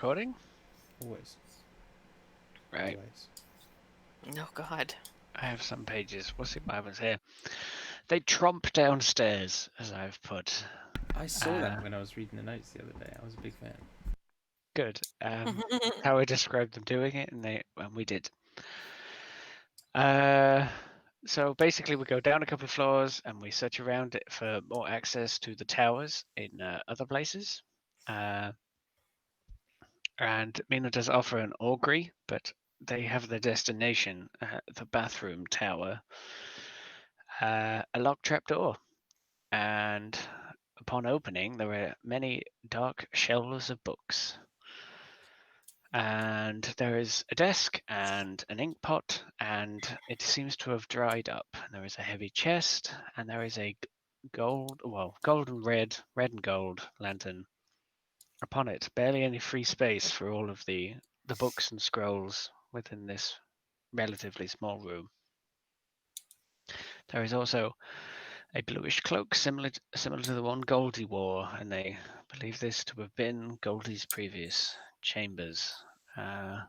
recording? Always. Right. Always. Oh, God. I have some pages. We'll see what happens here. They tromp downstairs, as I've put. I saw that when I was reading the notes the other day. I was a big fan. Good. How I described them doing it, and we did. So basically, we go down a couple of floors and we search around it for more access to the towers in other places. And Mina does offer an augury, but they have their destination, the bathroom tower, a locked trapdoor. And upon opening, there were many dark shelves of books. And there is a desk and an ink pot, and it seems to have dried up. There is a heavy chest, and there is a gold and red and gold lantern. Upon it, barely any free space for all of the books and scrolls within this relatively small room. There is also a bluish cloak similar to the one Goldie wore, and they believe this to have been Goldie's previous chambers. The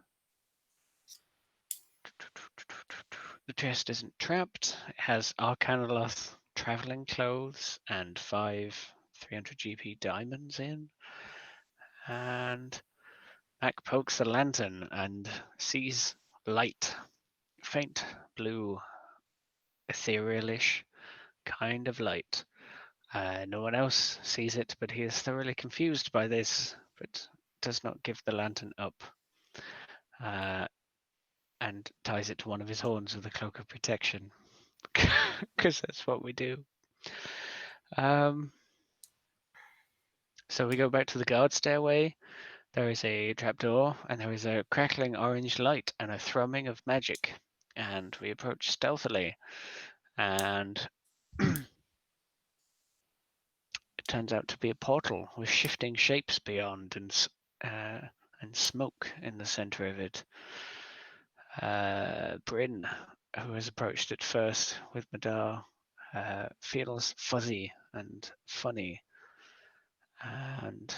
chest isn't trapped. It has Arcanoloth traveling clothes and 5 300 GP diamonds in. And Mac pokes the lantern and sees light, faint blue, etherealish kind of light. No one else sees it, but he is thoroughly confused by this, but does not give the lantern up, and ties it to one of his horns with a cloak of protection, because that's what we do. So we go back to the guard stairway. There is a trapdoor, and there is a crackling orange light and a thrumming of magic. And we approach stealthily, and it turns out to be a portal with shifting shapes beyond, and smoke in the center of it. Bryn, who has approached it first with Madar, feels fuzzy and funny, and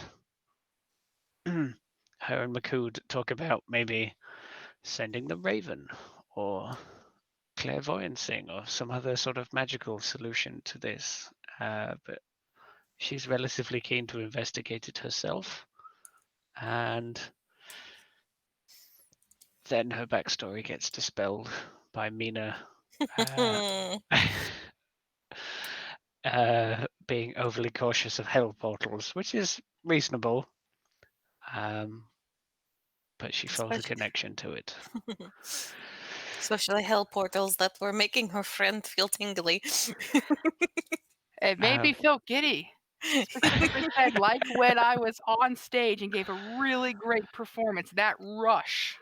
her and Makud talk about maybe sending the Raven or clairvoyancing or some other sort of magical solution to this. But she's relatively keen to investigate it herself. And then her backstory gets dispelled by Mina being overly cautious of hell portals, which is reasonable. But she felt a connection to it. Especially hell portals that were making her friend feel tingly. It made me feel giddy. Specifically said, like when I was on stage and gave a really great performance, that rush.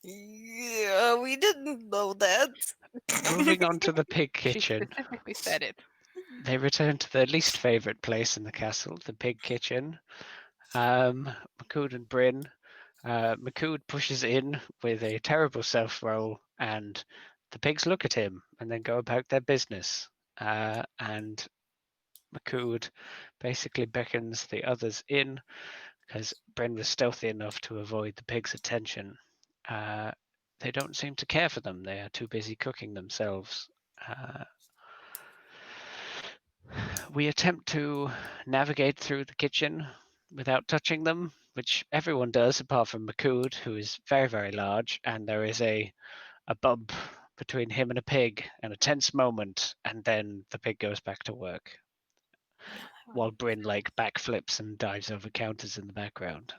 Yeah, we didn't know that. Moving on to the pig She kitchen. specifically said it. They return to their least favorite place in the castle, the pig kitchen. Makud and Bryn. Makud pushes in with a terrible self-roll, and the pigs look at him and then go about their business. And Makud basically beckons the others in because Bryn was stealthy enough to avoid the pigs' attention. They don't seem to care for them. They are too busy cooking themselves. We attempt to navigate through the kitchen without touching them, which everyone does apart from Makud, who is very, very large, and there is a bump between him and a pig and a tense moment, and then the pig goes back to work. While Bryn like backflips and dives over counters in the background.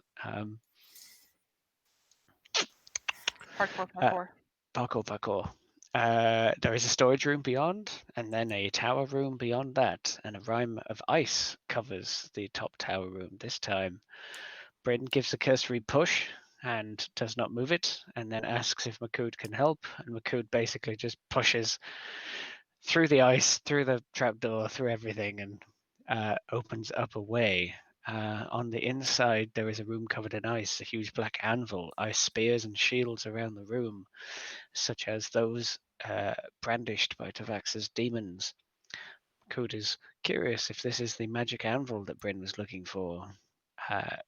Parkour. There is a storage room beyond, and then a tower room beyond that, and a rime of ice covers the top tower room this time. Bryn gives a cursory push and does not move it, and then asks if Makud can help, and Makud basically just pushes through the ice, through the trapdoor, through everything, and opens up a way. On the inside, there is a room covered in ice, a huge black anvil, ice spears and shields around the room, such as those brandished by Tavax's demons. Makud is curious if this is the magic anvil that Bryn was looking for.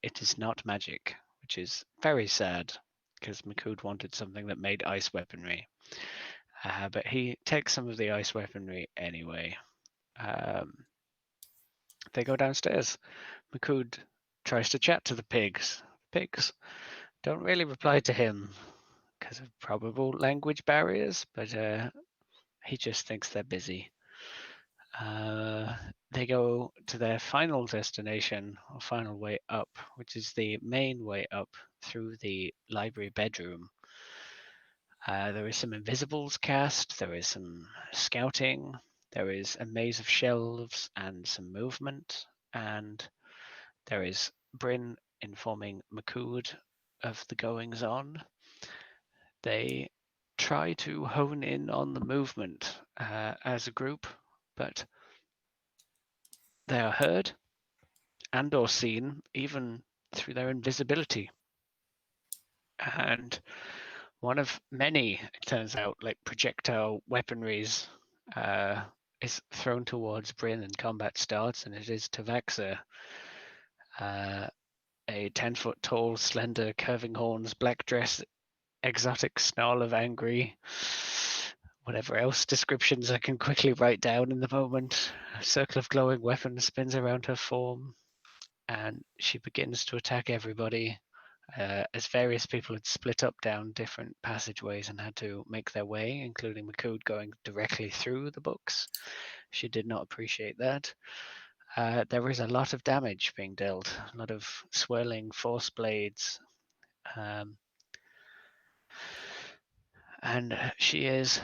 It is not magic, which is very sad because Makud wanted something that made ice weaponry. But he takes some of the ice weaponry anyway. They go downstairs. Makud tries to chat to the pigs. Pigs don't really reply to him because of probable language barriers, but he just thinks they're busy. They go to their final destination, or final way up, which is the main way up through the library bedroom. There is some invisibles cast, there is some scouting, there is a maze of shelves and some movement, and there is Bryn informing Makud of the goings on. They try to hone in on the movement as a group, but they are heard and or seen even through their invisibility. And one of many, it turns out, like projectile weaponries is thrown towards Bryn and combat starts, and it is Tavaxa, a 10-foot tall, slender, curving horns, black dress, exotic snarl of angry, whatever else descriptions I can quickly write down in the moment. A circle of glowing weapons spins around her form, and she begins to attack everybody. As various people had split up down different passageways and had to make their way, including Makud going directly through the books. She did not appreciate that. There is a lot of damage being dealt, a lot of swirling force blades. And she is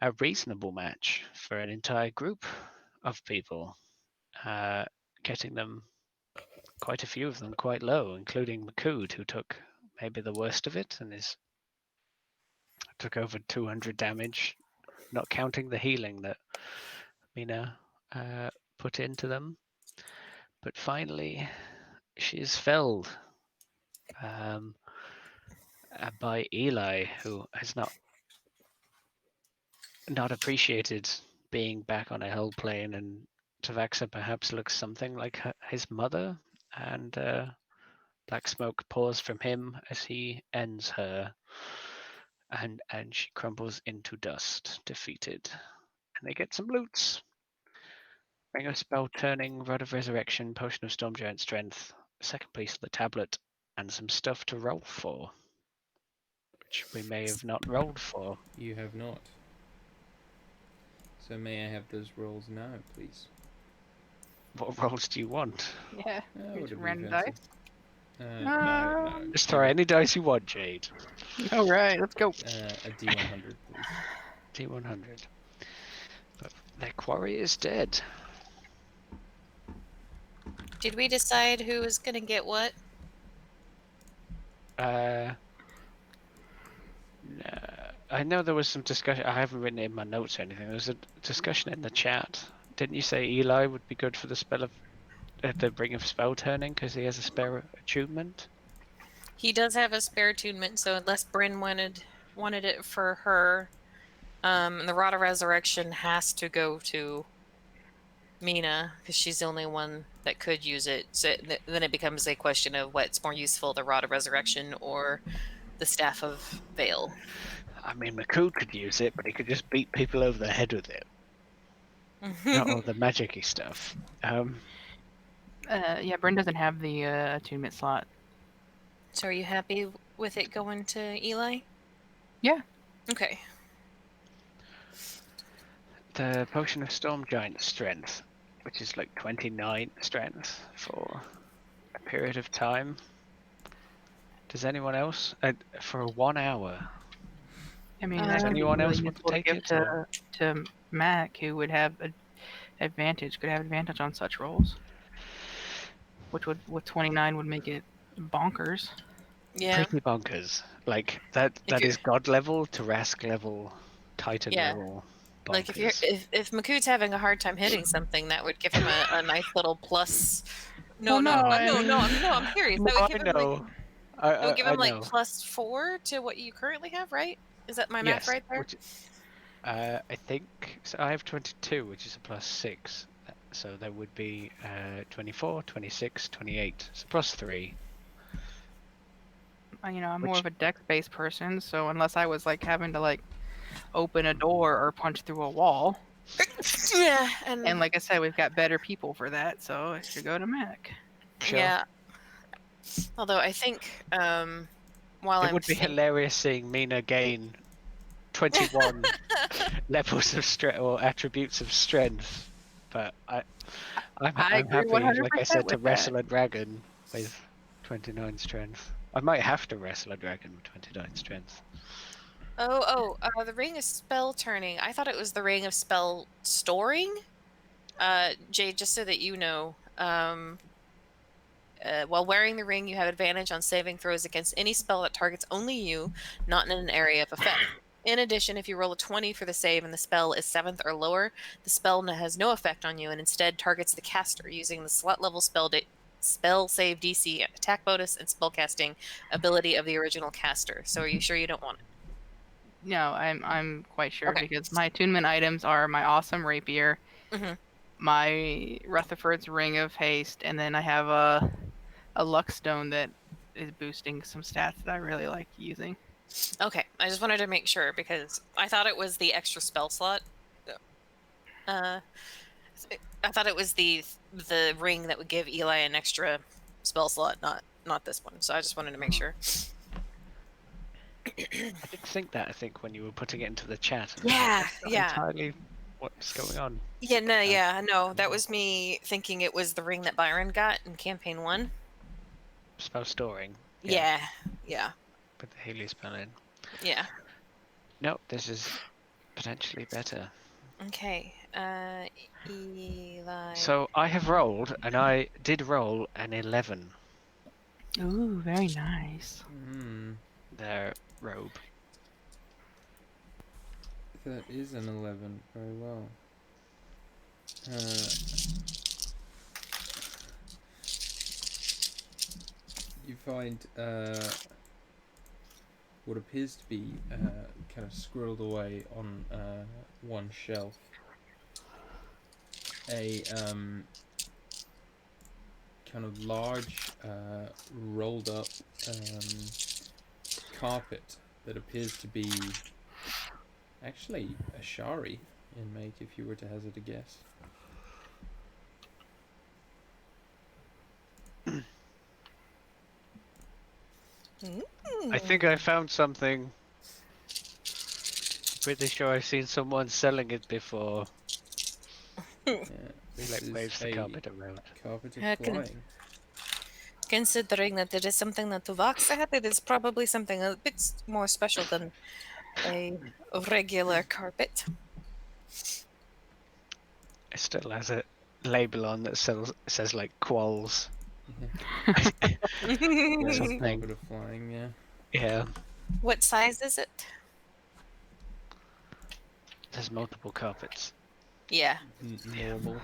a reasonable match for an entire group of people, getting them, quite a few of them, quite low, including Makud, who took maybe the worst of it and took over 200 damage, not counting the healing that Mina put into them. But finally, she is felled by Eli, who has not appreciated being back on a hell plane, and Tavaxa perhaps looks something like his mother, and black smoke pours from him as he ends her, and she crumbles into dust, defeated. And they get some loots. Ring of Spell Turning, Rod of Resurrection, Potion of Storm Giant Strength, second piece of the tablet, and some stuff to roll for, which we may have not rolled for. You have not. So may I have those rolls now, please? What rolls do you want? Yeah. Oh, Here's would it be random fancy? dice. No. Just throw any dice you want, Jade. All right, let's go. A D100, please. D100. But their quarry is dead. Did we decide who was gonna get what? No, I know there was some discussion. I haven't written it in my notes or anything. There was a discussion in the chat. Didn't you say Eli would be good for the spell of the Ring of Spell Turning because he has a spare attunement? He does have a spare attunement, so unless Bryn wanted it for her, the Rod of Resurrection has to go to Mina because she's the only one that could use it. So then it becomes a question of what's more useful: the Rod of Resurrection or the Staff of Veil. I mean, Makud could use it, but he could just beat people over the head with it. Not all the magic-y stuff. Yeah, Bryn doesn't have the attunement slot. So are you happy with it going to Eli? Yeah. Okay. The Potion of Storm Giant Strength, which is like 29 strength for a period of time. Does anyone else? For 1 hour. I mean, Does that could be anyone else really want to useful take give it, to Mac, who would have advantage on such rolls. Which would, with 29, would make it bonkers. Yeah. Pretty bonkers. Like that If is God level, Tarask level, Titan Yeah. level bonkers. Like if Makud's having a hard time hitting something, that would give him a nice little plus. No, Well, no, I mean- I'm serious. That would give him like it would give him like know. +4 to what you currently have, right? Is that my Yes, math right there? which, I think so. I have 22, which is a +6. So there would be 24, 26, 28. So +3. I'm more of a dex-based person, so unless I was like having to like open a door or punch through a wall, Yeah, and like I said, we've got better people for that, so I should go to Mac. Sure. yeah. Although I think while It I'm would be hilarious seeing Mina gain 21 levels of strength or attributes of strength, but I'm I agree happy, like I 100% said, to with that. wrestle a dragon with 29 strength. I might have to wrestle a dragon with 29 strength. the ring of spell turning. I thought it was the ring of spell storing. Jade, just so that you know, while wearing the ring, you have advantage on saving throws against any spell that targets only you, not in an area of effect. In addition, if you roll a 20 for the save and the spell is 7th or lower, the spell has no effect on you and instead targets the caster using the slot level spell save DC, attack bonus, and spellcasting ability of the original caster. So are you sure you don't want it? No, I'm quite sure Okay. because my attunement items are my awesome rapier, Mhm. my Rutherford's ring of haste, and then I have a luck stone that is boosting some stats that I really like using. Okay, I just wanted to make sure because I thought it was the extra spell slot. Uh, I thought it was the ring that would give Eli an extra spell slot, not this one. So I just wanted to make sure. I did think that, I think, when you were putting it into the chat. And Yeah, that's not yeah. entirely what's going on. Yeah, no, that was me thinking it was the ring that Byron got in campaign 1. Spell storing. Yeah. Put the Haley spell in. Yeah. No, this is potentially better. Okay. Eli. So I have rolled, and I did roll an 11. Ooh, very nice. Their robe. That is an 11. Very well. You find what appears to be kind of squirreled away on one shelf a kind of large rolled up carpet that appears to be actually a shari in make, if you were to hazard a guess. I think I found something. Pretty sure I've seen someone selling it before. Yeah, He this like is waves the a carpet around. carpet of Heck, flying. Considering that it is something that Tuvax had, it is probably something a bit more special than a regular carpet. It still has a label on that says like quals. Yeah, Something. carpet of flying, yeah. Yeah, What size is it? there's multiple carpets. Yeah. Normal.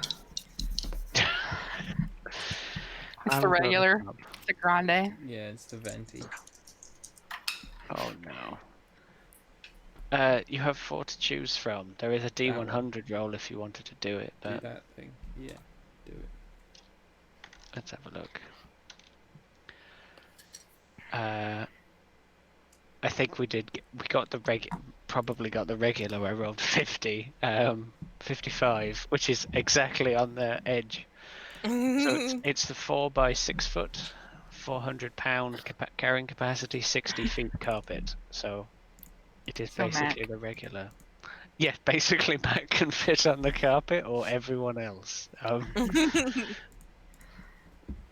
It's the regular, the grande. Yeah, it's the venti. Oh no. You have 4 to choose from. There is a D100 roll if you wanted to do it, Do but that thing. Yeah, do it. let's have a look. I think we got the probably got the regular. I rolled 50, 55, which is exactly on the edge. So it's the 4 by 6 foot, 400-pound carrying capacity, 60 feet carpet. So it is So basically Mac. the regular. Yeah, basically Matt can fit on the carpet or everyone else.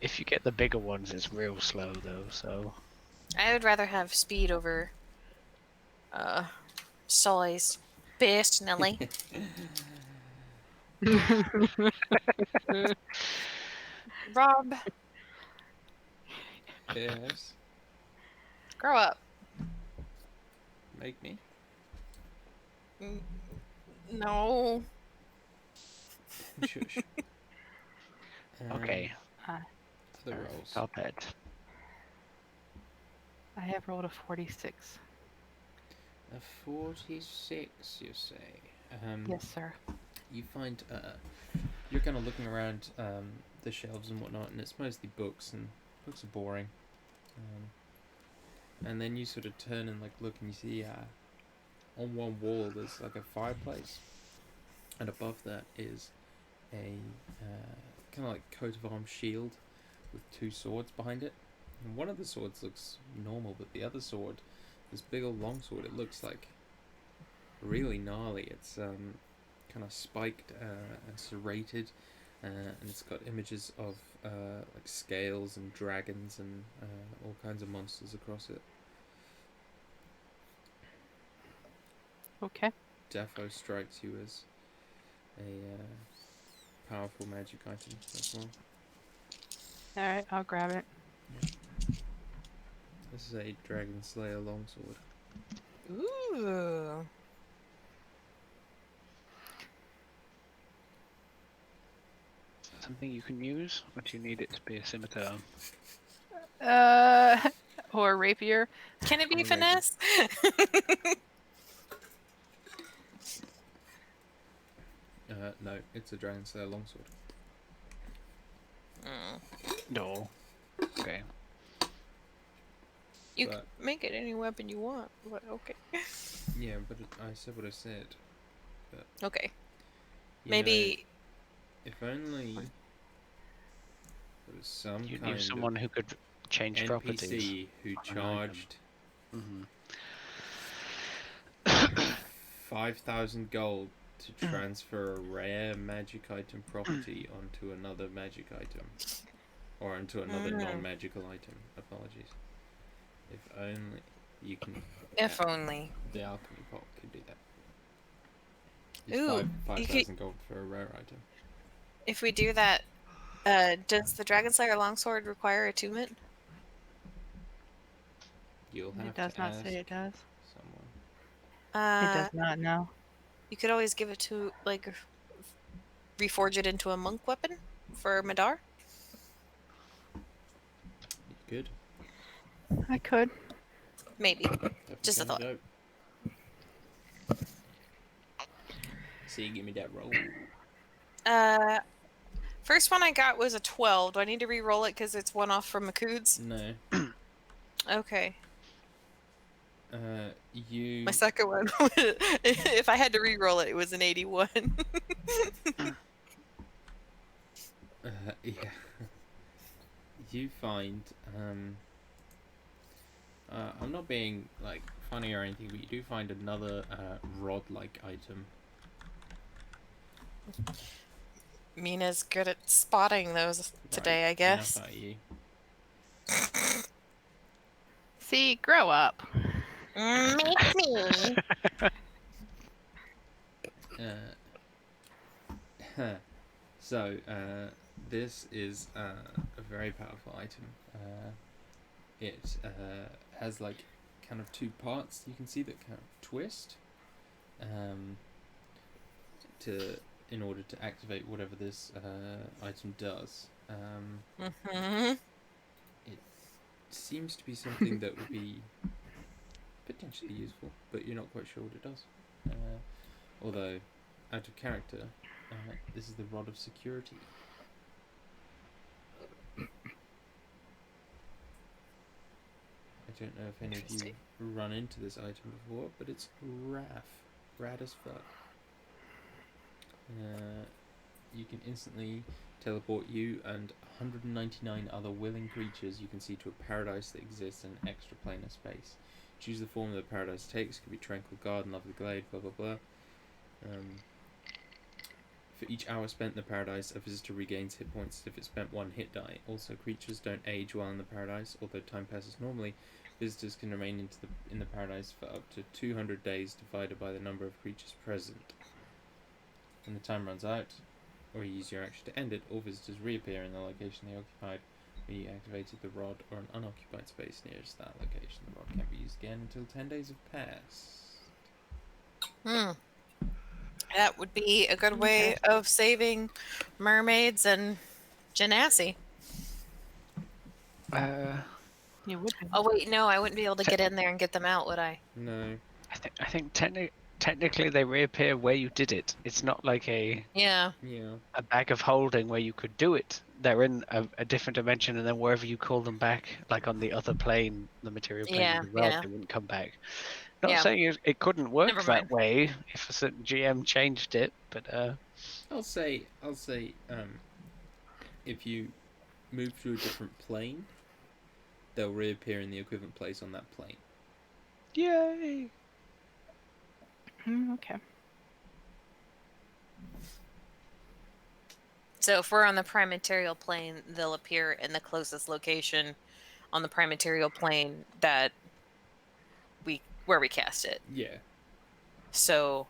If you get the bigger ones, it's real slow though. So I would rather have speed over size, personally. Rob, Yes. grow up. Make me. No. Shush. okay, Other rolls. carpet. I have rolled a 46. A 46, you say? Yes, sir. You find you're kind of looking around the shelves and whatnot, and it's mostly books, and books are boring. and then you sort of turn and like look, and you see on one wall there's like a fireplace, and above that is a kind of like coat of arms shield with two swords behind it. And one of the swords looks normal, but the other sword, this big old long sword, it looks like really gnarly. It's kind of spiked and serrated, and it's got images of like scales and dragons and all kinds of monsters across it. Okay. Defo strikes you as a powerful magic item as well. All right, I'll grab it. This is a Dragon Slayer longsword. Ooh. Something you can use, or do you need it to be a scimitar? Or a rapier. Can it be Or a rapier. finesse? No, it's a Dragon Slayer longsword. No. Okay. You But- can make it any weapon you want, but okay. Yeah, but I said what I said. Okay. You Maybe. know, if only there was some You kind knew someone who could change of properties. NPC who on an item. charged Mm-hmm. 5,000 gold to transfer a rare magic item property onto another magic item. Or onto another non-magical item. Apologies. If only you can... If only. The alchemy pot could do that. Ooh, It's you 5,000 gold for a rare item. If we do that, does the Dragon Slayer longsword require attunement? You'll have It does to not ask say it does. someone. It does not, no. You could always give it to, like, reforge it into a monk weapon for Madar. You could. I could. Maybe. Definitely Just a sounds thought. dope. See, give me that roll. First one I got was a 12. Do I need to re-roll it because it's one off from Makuds? No. Okay. You... My second one, if I had to re-roll it, it was an 81. Yeah. You find, I'm not being, like, funny or anything, but you do find another, rod-like item. Mina's good at spotting those today, I guess. Enough out of you. See, grow up. Make me. So, this is a very powerful item. It has like kind of two parts you can see that kind of twist in order to activate whatever this item does. It seems to be something that would be potentially useful, but you're not quite sure what it does. Although, out of character, this is the Rod of Security. I don't know if any of you Interesting. run into this item before, but it's rad as fuck. You can instantly teleport you and 199 other willing creatures you can see to a paradise that exists in an extraplanar space. Choose the form that the paradise takes. Could be tranquil garden, lovely glade, blah blah blah. For each hour spent in the paradise, a visitor regains hit points if it spent one hit die. Also, creatures don't age while in the paradise. Although time passes normally, visitors can remain in the paradise for up to 200 days divided by the number of creatures present. When the time runs out, or you use your action to end it, all visitors reappear in the location they occupied when you activated the rod or an unoccupied space nearest that location. The rod can't be used again until 10 days have passed. That would be a good way of saving mermaids and genasi. You would be. Oh wait, no, I wouldn't be able to get in there and get them out, would I? No. I think technically they reappear where you did it. It's not like Yeah. Yeah. a bag of holding where you could do it they're in a different dimension, and then wherever you call them back, like on the other plane, the material plane Yeah, of the rod, yeah. they wouldn't come back. Not Yeah. saying it couldn't work Never that mind. way if a certain GM changed it, but I'll say, if you move to a different plane, they'll reappear in the equivalent place on that plane. yay! Okay. So if we're on the prime material plane, they'll appear in the closest location on the prime material plane that where we cast it. Yeah. So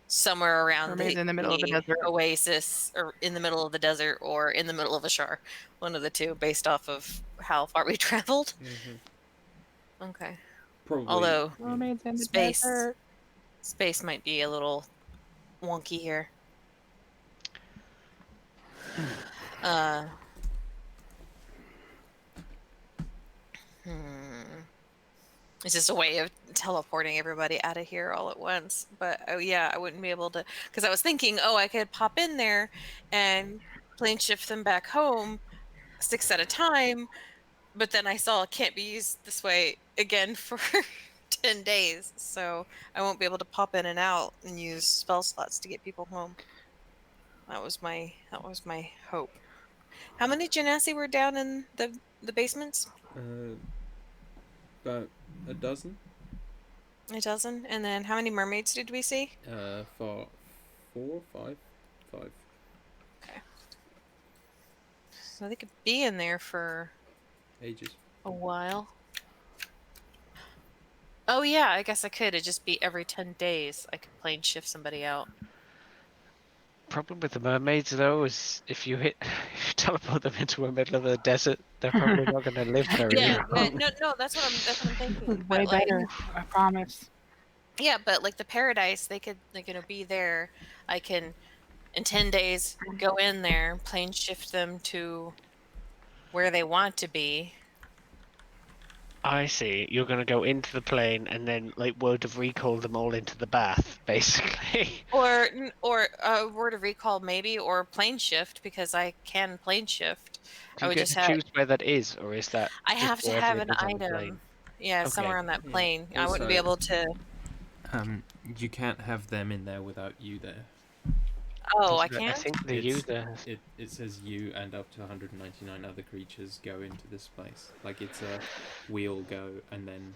somewhere around Or maybe in the middle of the desert. oasis, or in the middle of the desert, or in the middle of a shar. One of the two, based off of how far we traveled. Mm-hmm. Okay. Probably. Although Mermaids in the space desert. space might be a little wonky here. It's just a way of teleporting everybody out of here all at once. But oh yeah, I wouldn't be able to, because I was thinking, oh, I could pop in there and plane shift them back home 6 at a time. But then I saw it can't be used this way again for 10 days. So I won't be able to pop in and out and use spell slots to get people home. That was my hope. How many genasi were down in the basements? About a dozen. A dozen. And then how many mermaids did we see? For 4, 5. Okay. So they could be in there for Ages. a while. Oh yeah, I guess I could. It'd just be every 10 days I could plane shift somebody out. Problem with the mermaids though is if you teleport them into the middle of the desert, they're probably not going to live very long. No, that's what I'm thinking. Way But like, better, I promise. yeah, but like the paradise, they could be there. I can in 10 days go in there, plane shift them to where they want to be. I see. You're going to go into the plane and then, like, word of recall them all into the bath, basically. Or word of recall maybe, or plane shift, because I can plane shift. Do I you would get just to choose where that is, or is that I just have to wherever have it an is on the item. plane? Yeah, Okay. somewhere on that Yeah. plane. I wouldn't be Also- able to. You can't have them in there without you there. Oh, I I can't. think the It's- user. It says you and up to 199 other creatures go into this place. Like it's a we all go, and then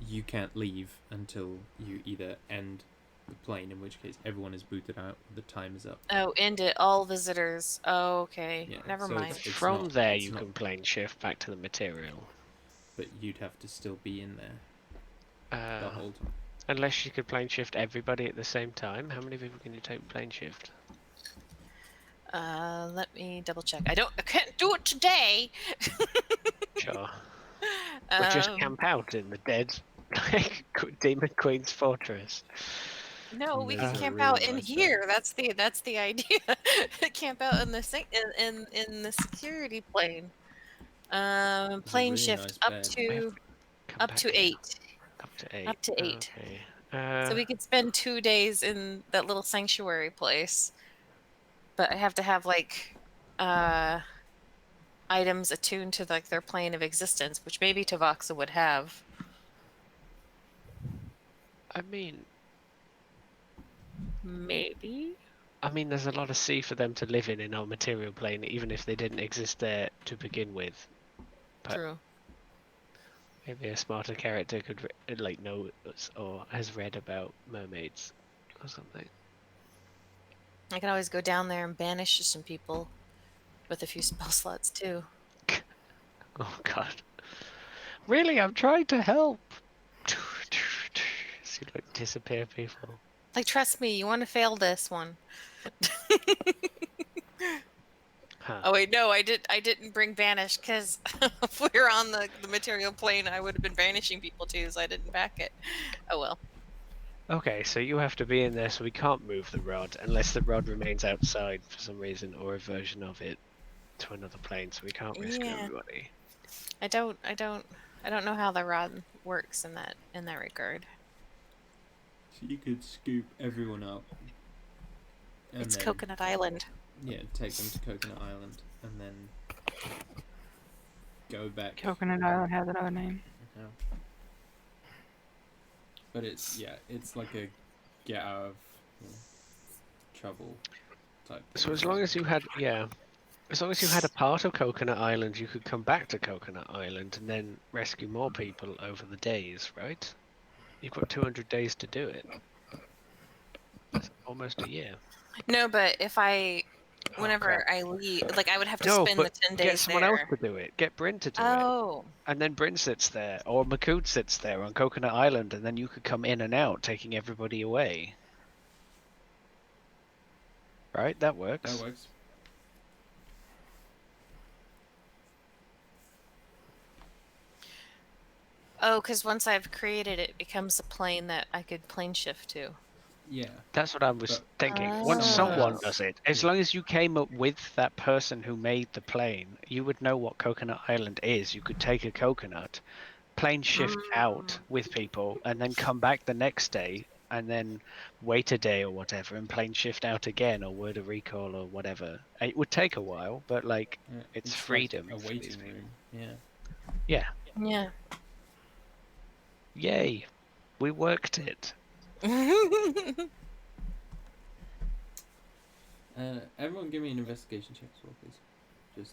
you can't leave until you either end the plane, in which case everyone is booted out, the time is up. Oh, end it. All visitors. Oh, okay. Yeah, Never so mind. it's From not- there, it's you not- can plane shift back to the material. But you'd have to still be in there the whole time. Unless you could plane shift everybody at the same time. How many people can you take plane shift? Let me double check. I can't do it today. Sure. Or just camp out in the dead Demon Queen's fortress. No, we can There's a camp really out in nice here. That's the idea. Camp out in the security plane. Plane really shift nice up bed. to Come up back to here. 8. Up to 8. Up to 8. Okay. So we could spend 2 days in that little sanctuary place. But I have to have like items attuned to like their plane of existence, which maybe Tavaxa would have. I mean, Maybe. there's a lot of sea for them to live in our material plane, even if they didn't exist there to begin with. But True. maybe a smarter character could know or has read about mermaids or something. I can always go down there and banish some people with a few spell slots too. Oh god. Really, I'm trying to help. So you disappear people. Like, trust me, you want to fail this one. Huh. Oh wait, no, I didn't bring banish, because if we were on the material plane, I would have been banishing people too, so I didn't back it. Oh well. Okay, so you have to be in there, so we can't move the rod unless the rod remains outside for some reason, or a version of it to another plane. So we can't risk Yeah. everybody. I don't know how the rod works in that regard. So you could scoop everyone up. And It's then Coconut Island. Yeah, take them to Coconut Island and then go back. Coconut Island has another name. Yeah. But it's like a get out of trouble type thing. So as long as you had a part of Coconut Island, you could come back to Coconut Island and then rescue more people over the days, right? You've got 200 days to do it. That's almost a year. No, but if whenever I leave, like I would have to No, spend the but 10 get days someone there. else to do it. Get Bryn to do it. Oh. And then Bryn sits there, or Makood sits there on Coconut Island, and then you could come in and out, taking everybody away. Right? That works. That works. Oh, because once I've created it, becomes a plane that I could plane shift to. Yeah. That's what I was But thinking. Ah. Once someone does it, as Yeah. long as you came up with that person who made the plane, you would know what Coconut Island is. You could take a coconut, plane shift out with people, and then come back the next day, and then wait a day or whatever, and plane shift out again, or word of recall, or whatever. It would take a while, but like Yeah, it's like freedom. a for waiting these people. room. Yeah. Yeah. Yeah. Yay. We worked it. Everyone, give me an investigation check as well, please. Just.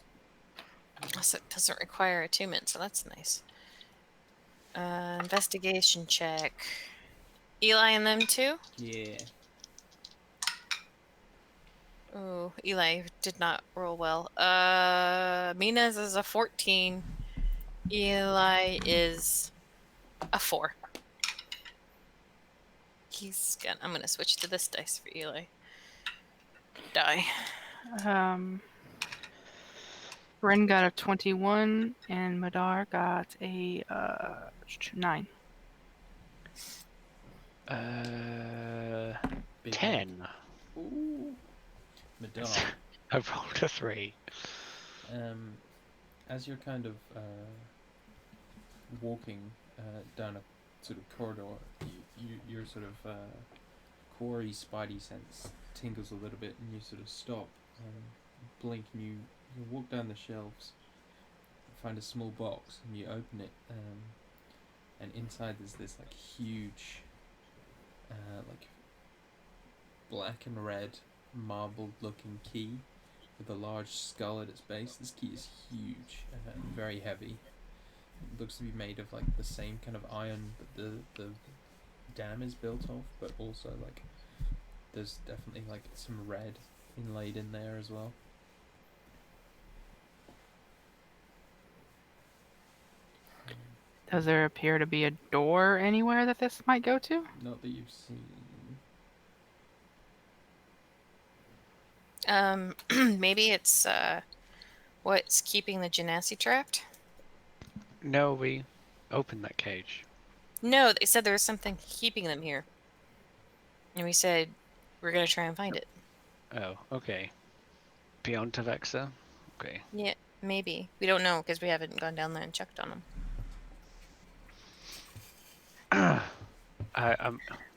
Also, it doesn't require attunement, so that's nice. Investigation check. Eli and them too? Yeah. Oh, Eli did not roll well. Mina's is a 14. Eli is a 4. I'm gonna switch to this dice for Eli. Die. Bryn got a 21, and Madar got a 9. Big 10. Ooh. Madar. I rolled a 3. As you're kind of walking down a sort of corridor, your sort of quarry spidey sense tingles a little bit, and you sort of stop, blink, and you walk down the shelves, find a small box, and you open it, and inside there's this like huge, like black and red marbled-looking key with a large skull at its base. This key is huge and very heavy. It looks to be made of like the same kind of iron that the dam is built of, but also like there's definitely like some red inlaid in there as well. Does there appear to be a door anywhere that this might go to? Not that you've seen. Maybe it's what's keeping the genasi trapped? No, we opened that cage. No, they said there was something keeping them here. And we said we're gonna try and find it. Oh, okay. Beyond Tavexa? Okay. Yeah, maybe. We don't know because we haven't gone down there and checked on them.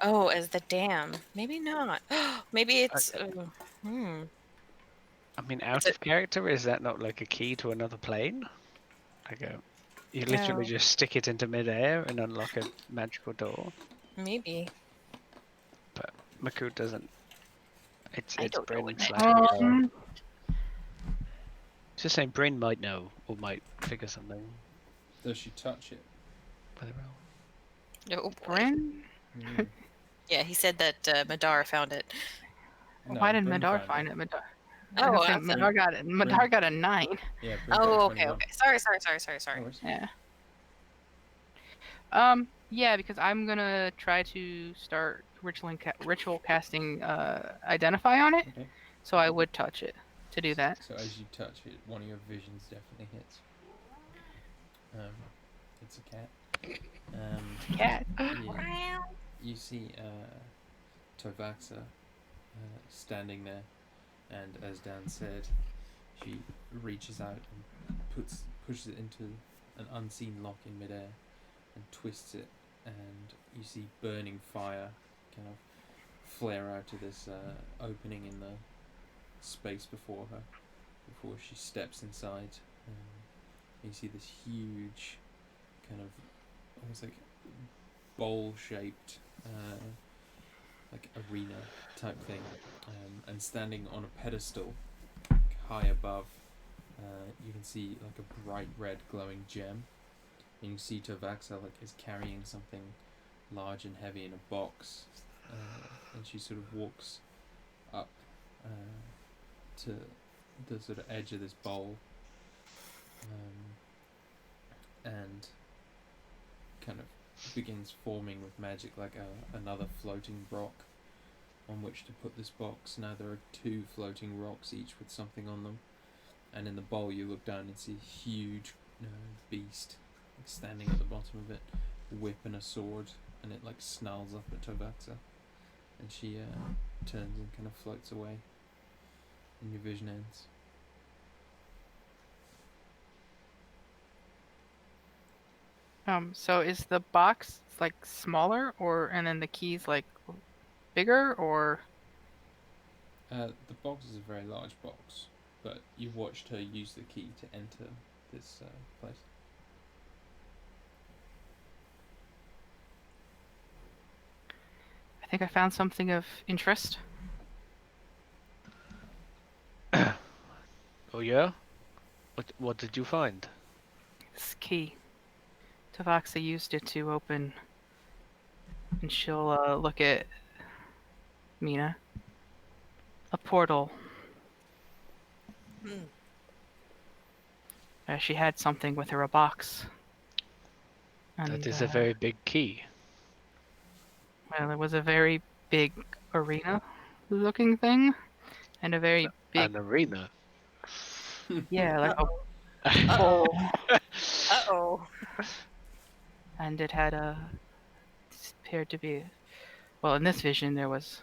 Oh, as the dam. Maybe not. Maybe it's. I mean, out of character, is that not like a key to another plane? You literally No. just stick it into midair and unlock a magical door. Maybe. But Makood doesn't. It's I don't know Bryn what / that Madar. It's just saying Bryn might know or might figure something. Does she touch it? By the roll. No, Bryn? Yeah, he said that Madar found it. No, Why did Bryn Madar found find it. it? Madar. Oh, I I think Madar got it. Madar got a 9. Yeah. Bryn got Oh, 21. okay. Sorry. No worries. Yeah. Yeah, because I'm gonna try to start ritual casting identify on it. Okay. So I would touch it to do that. So as you touch it, one of your visions definitely hits. It's a cat. Cat. Yeah. You see Tovaxa standing there, and as Dan said, she reaches out and pushes it into an unseen lock in midair and twists it, and you see burning fire kind of flare out of this opening space before her before she steps inside. You see this huge, kind of almost like bowl-shaped, like arena type thing, and standing on a pedestal high above, you can see like a bright red glowing gem, and you see Tovaxa like is carrying something large and heavy in a box, and she sort of walks up to the sort of edge of this bowl, and kind of begins forming with magic like another floating rock on which to put this box. Now there are 2 floating rocks, each with something on them, and in the bowl you look down and see a huge beast like standing at the bottom of it, whip and a sword, and it like snarls up at Tovaxa, and she turns and kind of floats away, and your vision ends. So is the box like smaller, or and then the keys like bigger, or? The box is a very large box, but you've watched her use the key to enter this place. I think I found something of interest. Oh yeah? What did you find? This key. Tovaxa used it to open, and she'll look at Mina. A portal. She had something with her, a box. And, That is a very big key. well, it was a very big arena-looking thing, and a very big. An arena. Yeah, like a Uh-oh. bowl. Uh-oh. And it had appeared to be, well, in this vision there was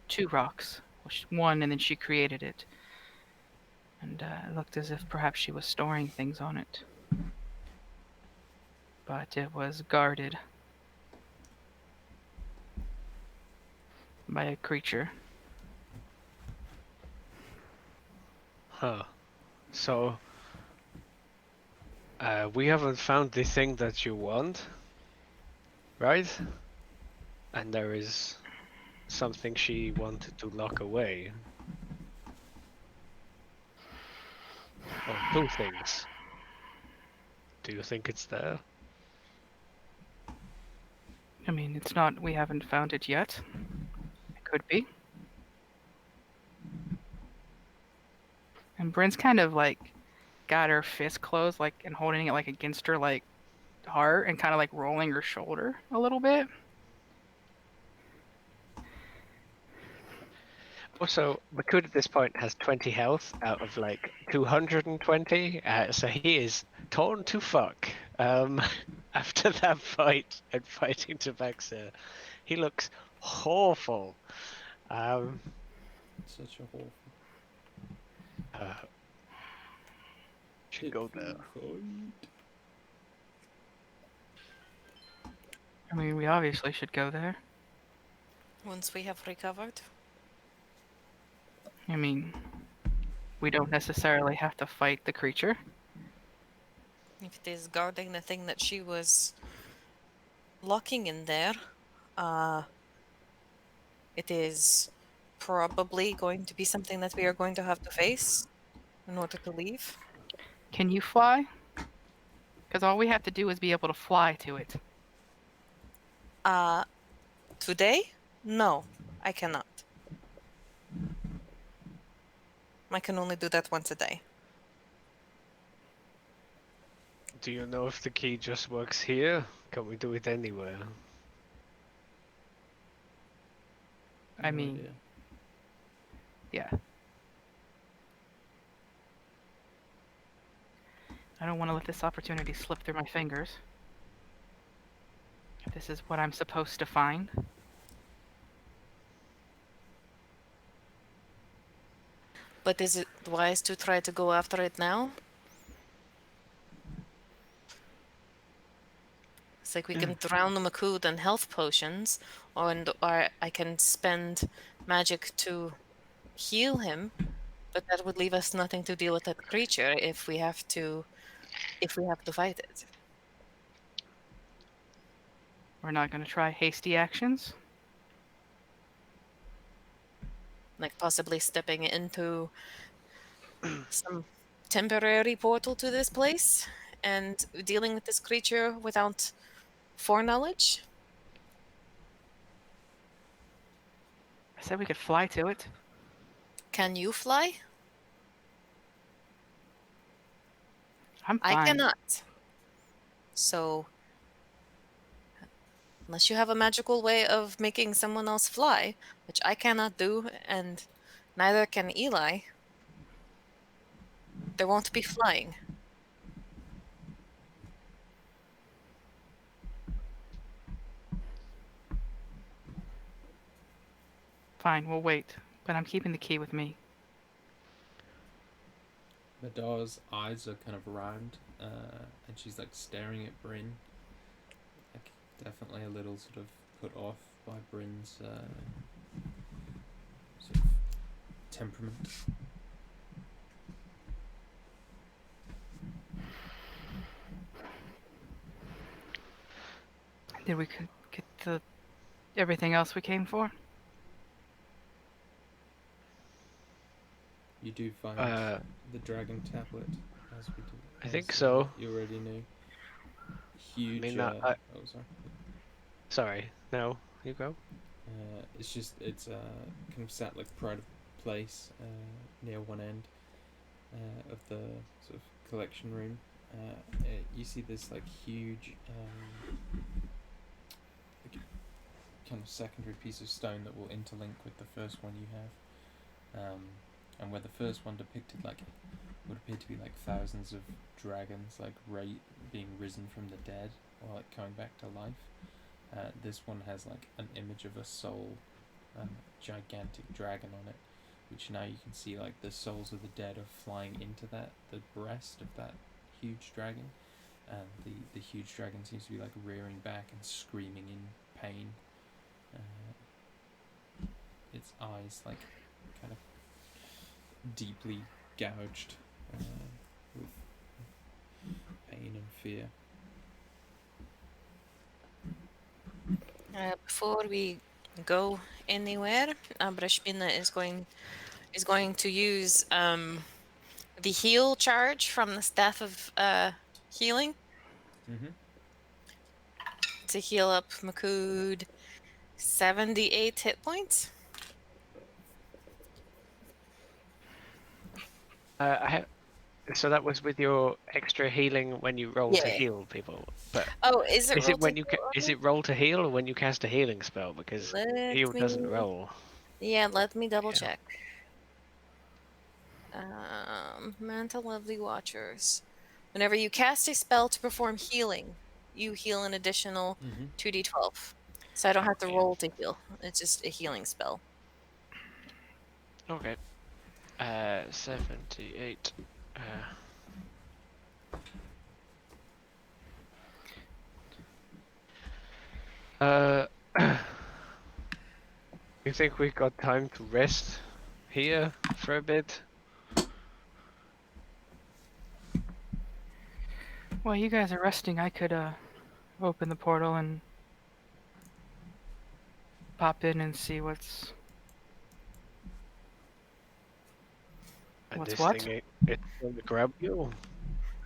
2 rocks, one, and then she created it, and it looked as if perhaps she was storing things on it, but it was guarded by a creature. Huh. So, we haven't found the thing that you want, right? And there is something she wanted to lock away. Or 2 things. Do you think it's there? I mean, it's not, we haven't found it yet. It could be. And Bryn's kind of like got her fist closed, like, and holding it like against her like heart, and kind of like rolling her shoulder a little bit. Also, Makud at this point has 20 health out of like 220, so he is torn to fuck. After that fight and fighting Tabaxa, he looks awful. Such a horror. Should go there. I mean, we obviously should go there. Once we have recovered. I mean, we don't necessarily have to fight the creature. If it is guarding the thing that she was locking in there, it is probably going to be something that we are going to have to face in order to leave. Can you fly? Because all we have to do is be able to fly to it. Today? No, I cannot. I can only do that once a day. Do you know if the key just works here? Can we do it anywhere? I mean, yeah. I don't want to let this opportunity slip through my fingers. If this is what I'm supposed to find. But is it wise to try to go after it now? It's like we can drown the Makud in health potions, or I can spend magic to heal him, but that would leave us nothing to deal with that creature if we have to fight it. We're not going to try hasty actions. Like possibly stepping into some temporary portal to this place and dealing with this creature without foreknowledge. I said we could fly to it. Can you fly? I'm fine. I cannot. So, unless you have a magical way of making someone else fly, which I cannot do, and neither can Eli, there won't be flying. Fine, we'll wait. But I'm keeping the key with me. Mada's eyes are kind of round, and she's like staring at Bryn, like definitely a little sort of put off by Bryn's sort of temperament. Did we get the everything else we came for? You do find the dragon tablet, as we do. I think as, so. You already knew. Huge. mean, oh, sorry. Sorry, no, you go. It's kind of sat like pride of place near one end of the sort of collection room. You see this like huge like, kind of secondary piece of stone that will interlink with the first one you have, and where the first one depicted like would appear to be like thousands of dragons like being risen from the dead or like coming back to life. This one has like an image of a soul, gigantic dragon on it, which now you can see like the souls of the dead are flying into the breast of that huge dragon, and the huge dragon seems to be like rearing back and screaming in pain. Its eyes like kind of deeply gouged with pain and fear. Before we go anywhere, Brashbina is going to use the heal charge from the staff of healing to heal up Makud 78 hit points. So that was with your extra healing when you roll to Yeah. heal people. But Oh, is it? is it when you is it roll to heal or when you cast a healing spell? Because heal doesn't roll. Yeah, let me double Yeah. check. Mantle Lovely Watchers. Whenever you cast a spell to perform healing, you heal an additional 2d12. So I don't have to Okay. roll to heal. It's just a healing spell. Okay. 78. You think we got time to rest here for a bit? While you guys are resting, I could open the portal and pop in and see what's And What's this what? thing, it's going to grab you.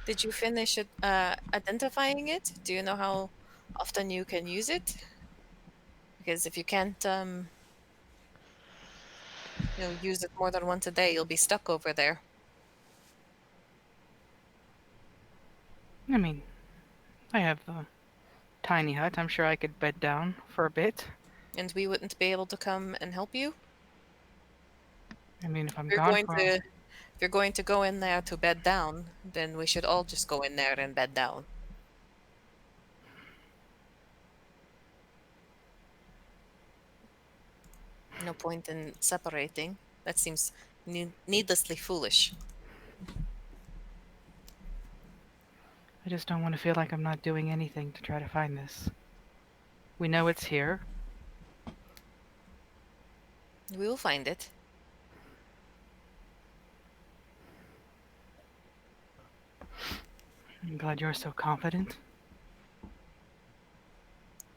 Did you finish identifying it? Do you know how often you can use it? Because if you can't use it more than once a day, you'll be stuck over there. I mean, I have a tiny hut. I'm sure I could bed down for a bit. And we wouldn't be able to come and help you? I mean, if I'm If you're gone going for to if you're going to go in there to bed down, then we should all just go in there and bed down. No point in separating. That seems needlessly foolish. I just don't want to feel like I'm not doing anything to try to find this. We know it's here. We will find it. I'm glad you're so confident.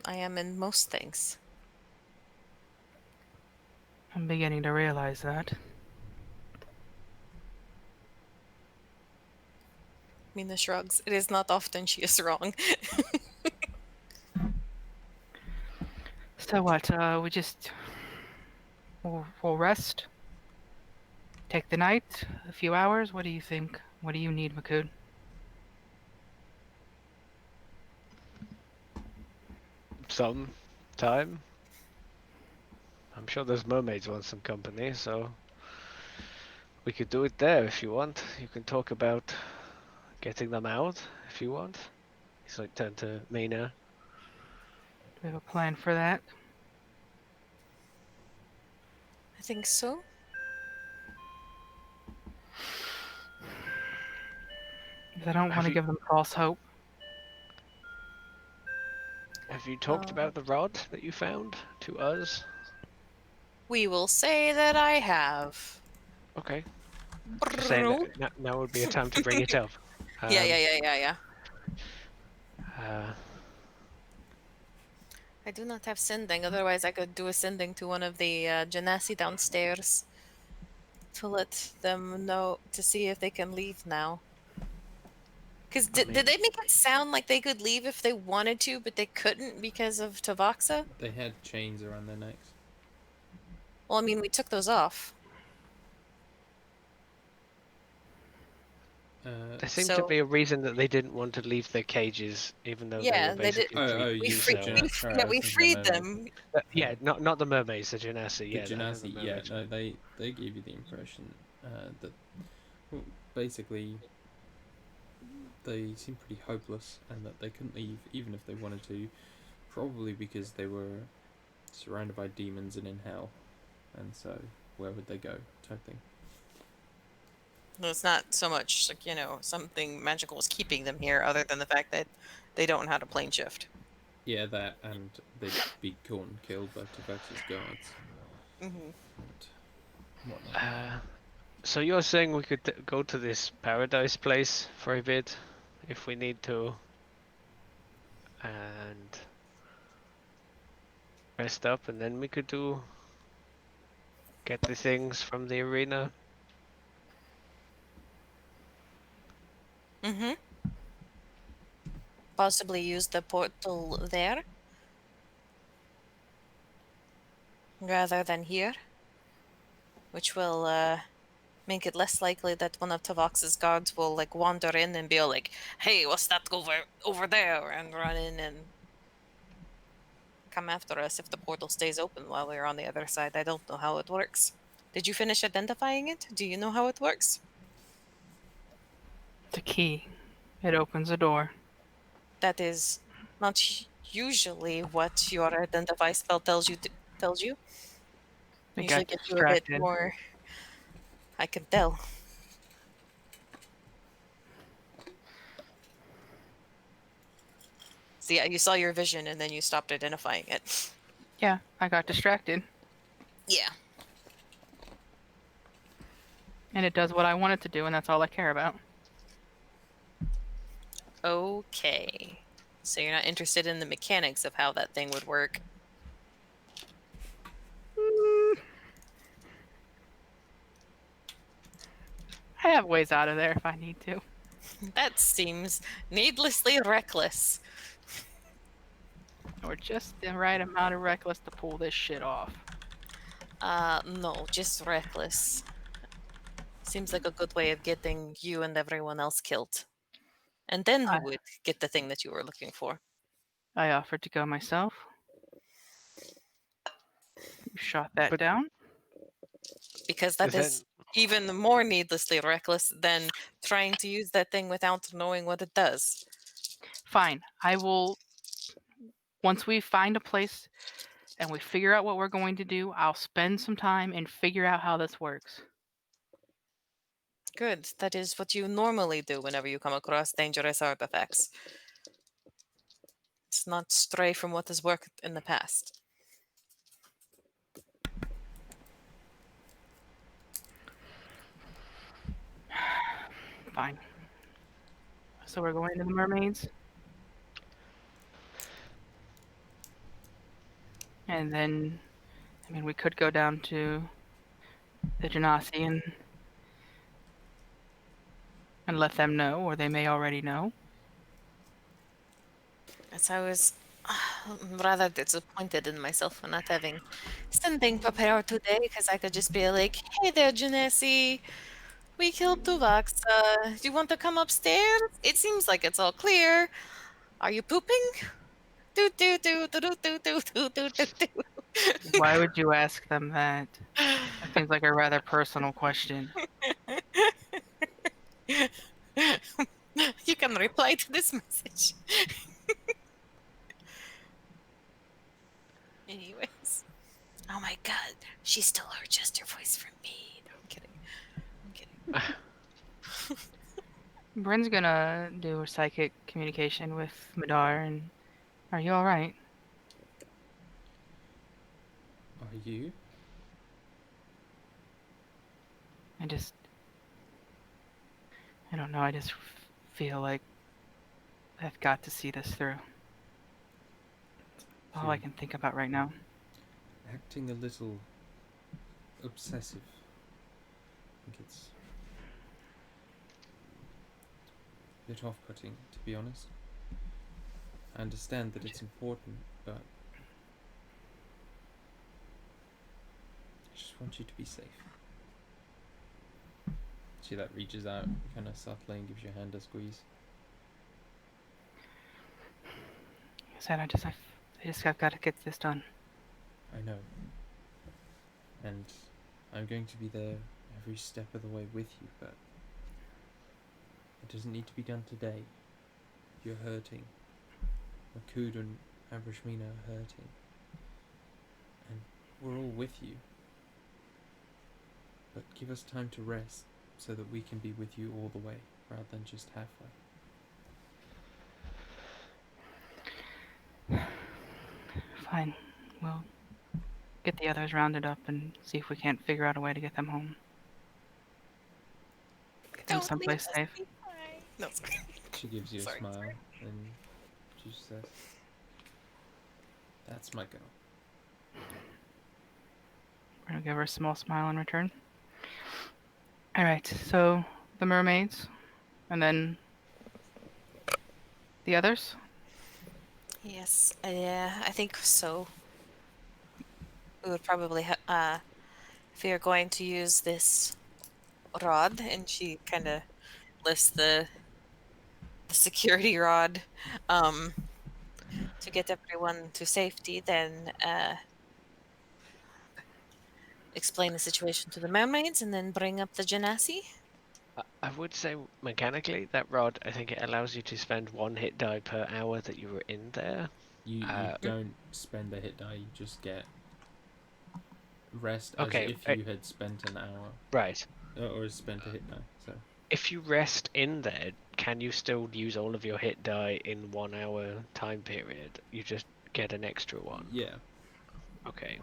I am in most things. I'm beginning to realize that. Mina shrugs. It is not often she is wrong. So what? We'll rest. Take the night. A few hours. What do you think? What do you need, Makud? Some time. I'm sure those mermaids want some company, so we could do it there if you want. You can talk about getting them out if you want. He's like turned to Mina. Do we have a plan for that? I think so. 'Cause I don't want Have to you give them false hope. have you talked about the rod that you found to us? We will say that I have. Okay. Just saying that now would be a time to bring it up. Yeah. Uh, I do not have sending, otherwise I could do a sending to one of the genasi downstairs to let them know, to see if they can leave now. Because I did mean, they make it sound like they could leave if they wanted to, but they couldn't because of Tavoxa? They had chains around their necks. Well, I mean, we took those off. there seemed to So, be a reason that they didn't want to leave their cages, even though they were yeah, they did. basically free to you do said so. Sorry, I was We thinking freed of mermaids. them. Yeah, not the mermaids, the genasi. The Yeah, I know the genasi, yeah, mermaids. no, they gave you the impression that well, basically they seemed pretty hopeless and that they couldn't leave even if they wanted to, probably because they were surrounded by demons and in hell, and so where would they go, type thing. No, it's not so much like, something magical is keeping them here, other than the fact that they don't know how to plane shift. Yeah, that, and they'd be caught and killed by Tavax's guards Mm-hmm. and whatnot. So you're saying we could go to this paradise place for a bit, if we need to, and rest up, and then we could get the things from the arena. Mm-hmm. Possibly use the portal there rather than here, which will make it less likely that one of Tavox's guards will like wander in and be like, "Hey, what's that over there?" and run in and come after us if the portal stays open while we're on the other side. I don't know how it works. Did you finish identifying it? Do you know how it works? It's a key. It opens a door. That is not usually what your identify spell tells you. Tells you. It Usually got gives you a bit distracted. more. I can tell. So yeah, you saw your vision and then you stopped identifying it. Yeah, I got distracted. Yeah. And it does what I want it to do, and that's all I care about. Okay. So you're not interested in the mechanics of how that thing would work. I have ways out of there if I need to. That seems needlessly reckless. Or just the right amount of reckless to pull this shit off. No, just reckless. Seems like a good way of getting you and everyone else killed. And then who would get the thing that you were looking for? I offered to go myself. You shot that down. Because that is even more needlessly reckless than trying to use that thing without knowing what it does. Fine. I will. Once we find a place and we figure out what we're going to do, I'll spend some time and figure out how this works. Good. That is what you normally do whenever you come across dangerous artifacts. It's not stray from what has worked in the past. Fine. So we're going to the mermaids. And then, I mean, we could go down to the Genasi and let them know, or they may already know. As I was rather disappointed in myself for not having something prepared today, because I could just be like, "Hey there, Genesi, we killed Tuvax. Do you want to come upstairs? It seems like it's all clear. Are you pooping? Do do do do do do do do do do do." Why would you ask them that? That seems like a rather personal question. You can reply to this message. Anyways. Oh my god, she stole her Jester voice from me. No, I'm kidding. I'm kidding. Bryn's gonna do a psychic communication with Madar, and are you alright? Are you? I don't know, I just feel like I've got to see this through. All I You're can think about right now. acting a little obsessive. I think it's a bit off-putting, to be honest. I understand that it's important, but I just want you to be safe. She reaches out kind of subtly and gives your hand a squeeze. I said I've got to get this done. I know. And I'm going to be there every step of the way with you, but it doesn't need to be done today. You're hurting. Makud and Abrashmina are hurting. And we're all with you. But give us time to rest so that we can be with you all the way, rather than just halfway. Fine. We'll get the others rounded up and see if we can't figure out a way to get them home. Get them Don't leave someplace us safe. behind. No, sorry. She gives you Sorry, a smile, sorry. and she says, "That's my girl." We're gonna give her a small smile in return. Alright, so the mermaids, and then the others? Yes, I think so. We would probably if we are going to use this rod, and she kind of lifts the security rod to get everyone to safety, then explain the situation to the mermaids, and then bring up the Genasi. I would say mechanically that rod, I think it allows you to spend 1 hit die per hour that you were in there. You don't spend a hit die, you just get rest as Okay, if you had spent an hour. right. Or spent a hit die, so. If you rest in there, can you still use all of your hit die in 1 hour time period? You just get an extra one. Yeah. Okay.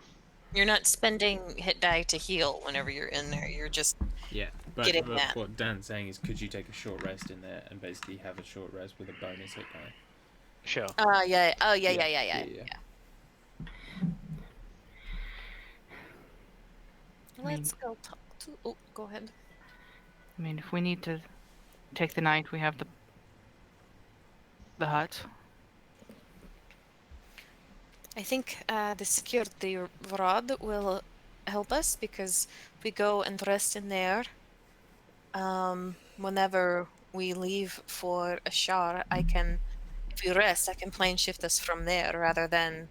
You're not spending hit die to heal whenever you're in there. You're just Yeah, but getting that. what Dan's saying is, could you take a short rest in there and basically have a short rest with a bonus hit die? Sure. Yeah. Oh, yeah. Yeah. Let's go talk to. Oh, go ahead. I mean, if we need to take the night, we have the hut. I think the security rod will help us, because we go and rest in there. Whenever we leave for a shot, if we rest, I can plane shift us from there rather than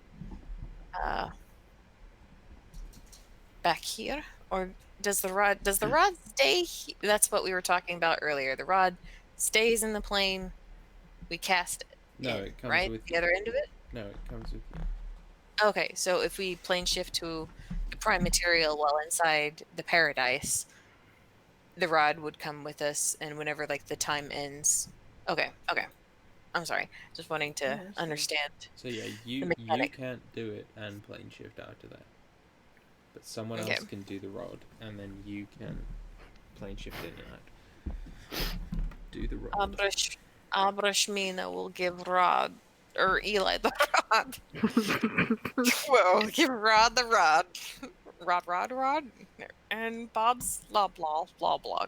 back here. Or does the rod stay? That's what we were talking about earlier. The rod stays in the plane. We cast it. No, in, it comes right? with The other end of it. No, it comes with you. Okay, so if we plane shift to the prime material while inside the paradise, the rod would come with us, and whenever the time ends. Okay. I'm sorry. Just wanting to that's fine. understand. So yeah, The you mechanic. can't do it and plane shift after that. But someone Okay. else can do the rod, and then you can plane shift in and out. Do the rod. Abrashmina will give Rod or Eli the rod. Well, give Rod the rod. Rod. And Bob's blah blah blah blah.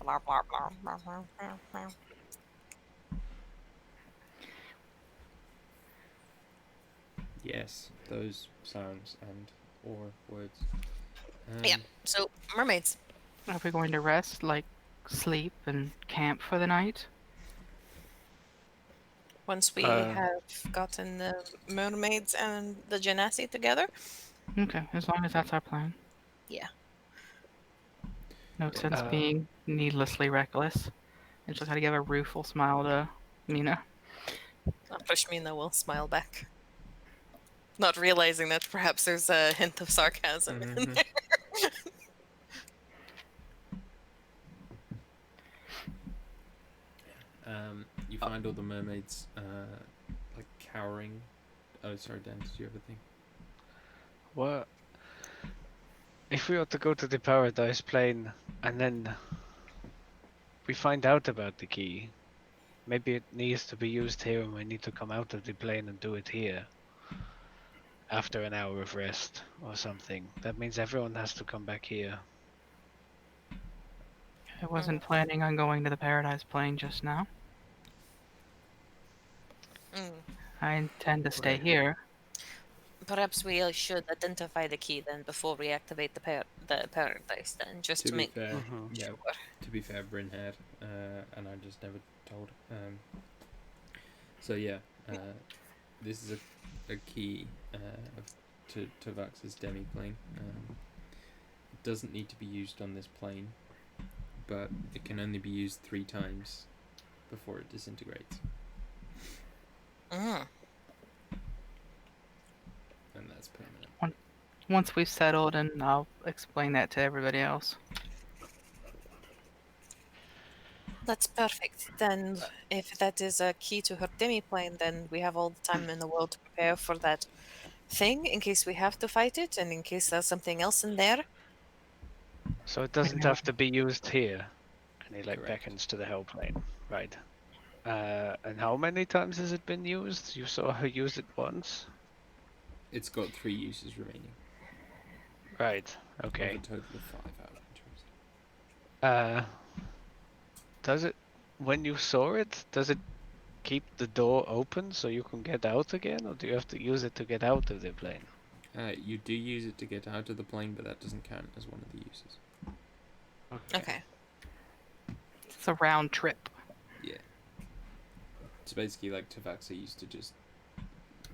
Blah blah blah blah blah blah blah. Yes, those sounds and or words. Yeah. So mermaids. Are we going to rest, like sleep and camp for the night? Once we Uh, have gotten the mermaids and the genasi together. Okay, as long as that's our plan. Yeah. No Yeah. sense being needlessly reckless. I just gotta give a rueful smile to Mina. Abrashmina will smile back, not realizing that perhaps there's a hint of sarcasm in Mhm. there. You find all the mermaids like cowering. Oh, sorry, Dan. Did you have a thing? what if we were to go to the paradise plane and then we find out about the key? Maybe it needs to be used here, and we need to come out of the plane and do it here after an hour of rest or something. That means everyone has to come back here. I wasn't planning on going to the Paradise Plane just now. Mm. I intend to stay Right. here. Perhaps we should identify the key then before we activate the paradise then, just To to be make fair, Mhm. yeah. sure. To be fair, Bryn had, and I just never told. So yeah, this is a key to Vax's demi plane. It doesn't need to be used on this plane, but it can only be used 3 times before it disintegrates, Mm. and that's permanent. Once we've settled, and I'll explain that to everybody else. That's perfect. Then, if that is a key to her demi-plane, then we have all the time in the world to prepare for that thing in case we have to fight it and in case there's something else in there. So it We doesn't know have to be used here. And he like Correct. beckons to the hell plane. Right. And how many times has it been used? You saw her use it once? It's got 3 uses remaining Right. of Okay. a total of 5 out of interest. Does it, when you saw it, does it keep the door open so you can get out again, or do you have to use it to get out of the plane? You do use it to get out of the plane, but that doesn't count as one of the uses. Okay. it's a round trip. Yeah. It's basically like Tavaxa used to just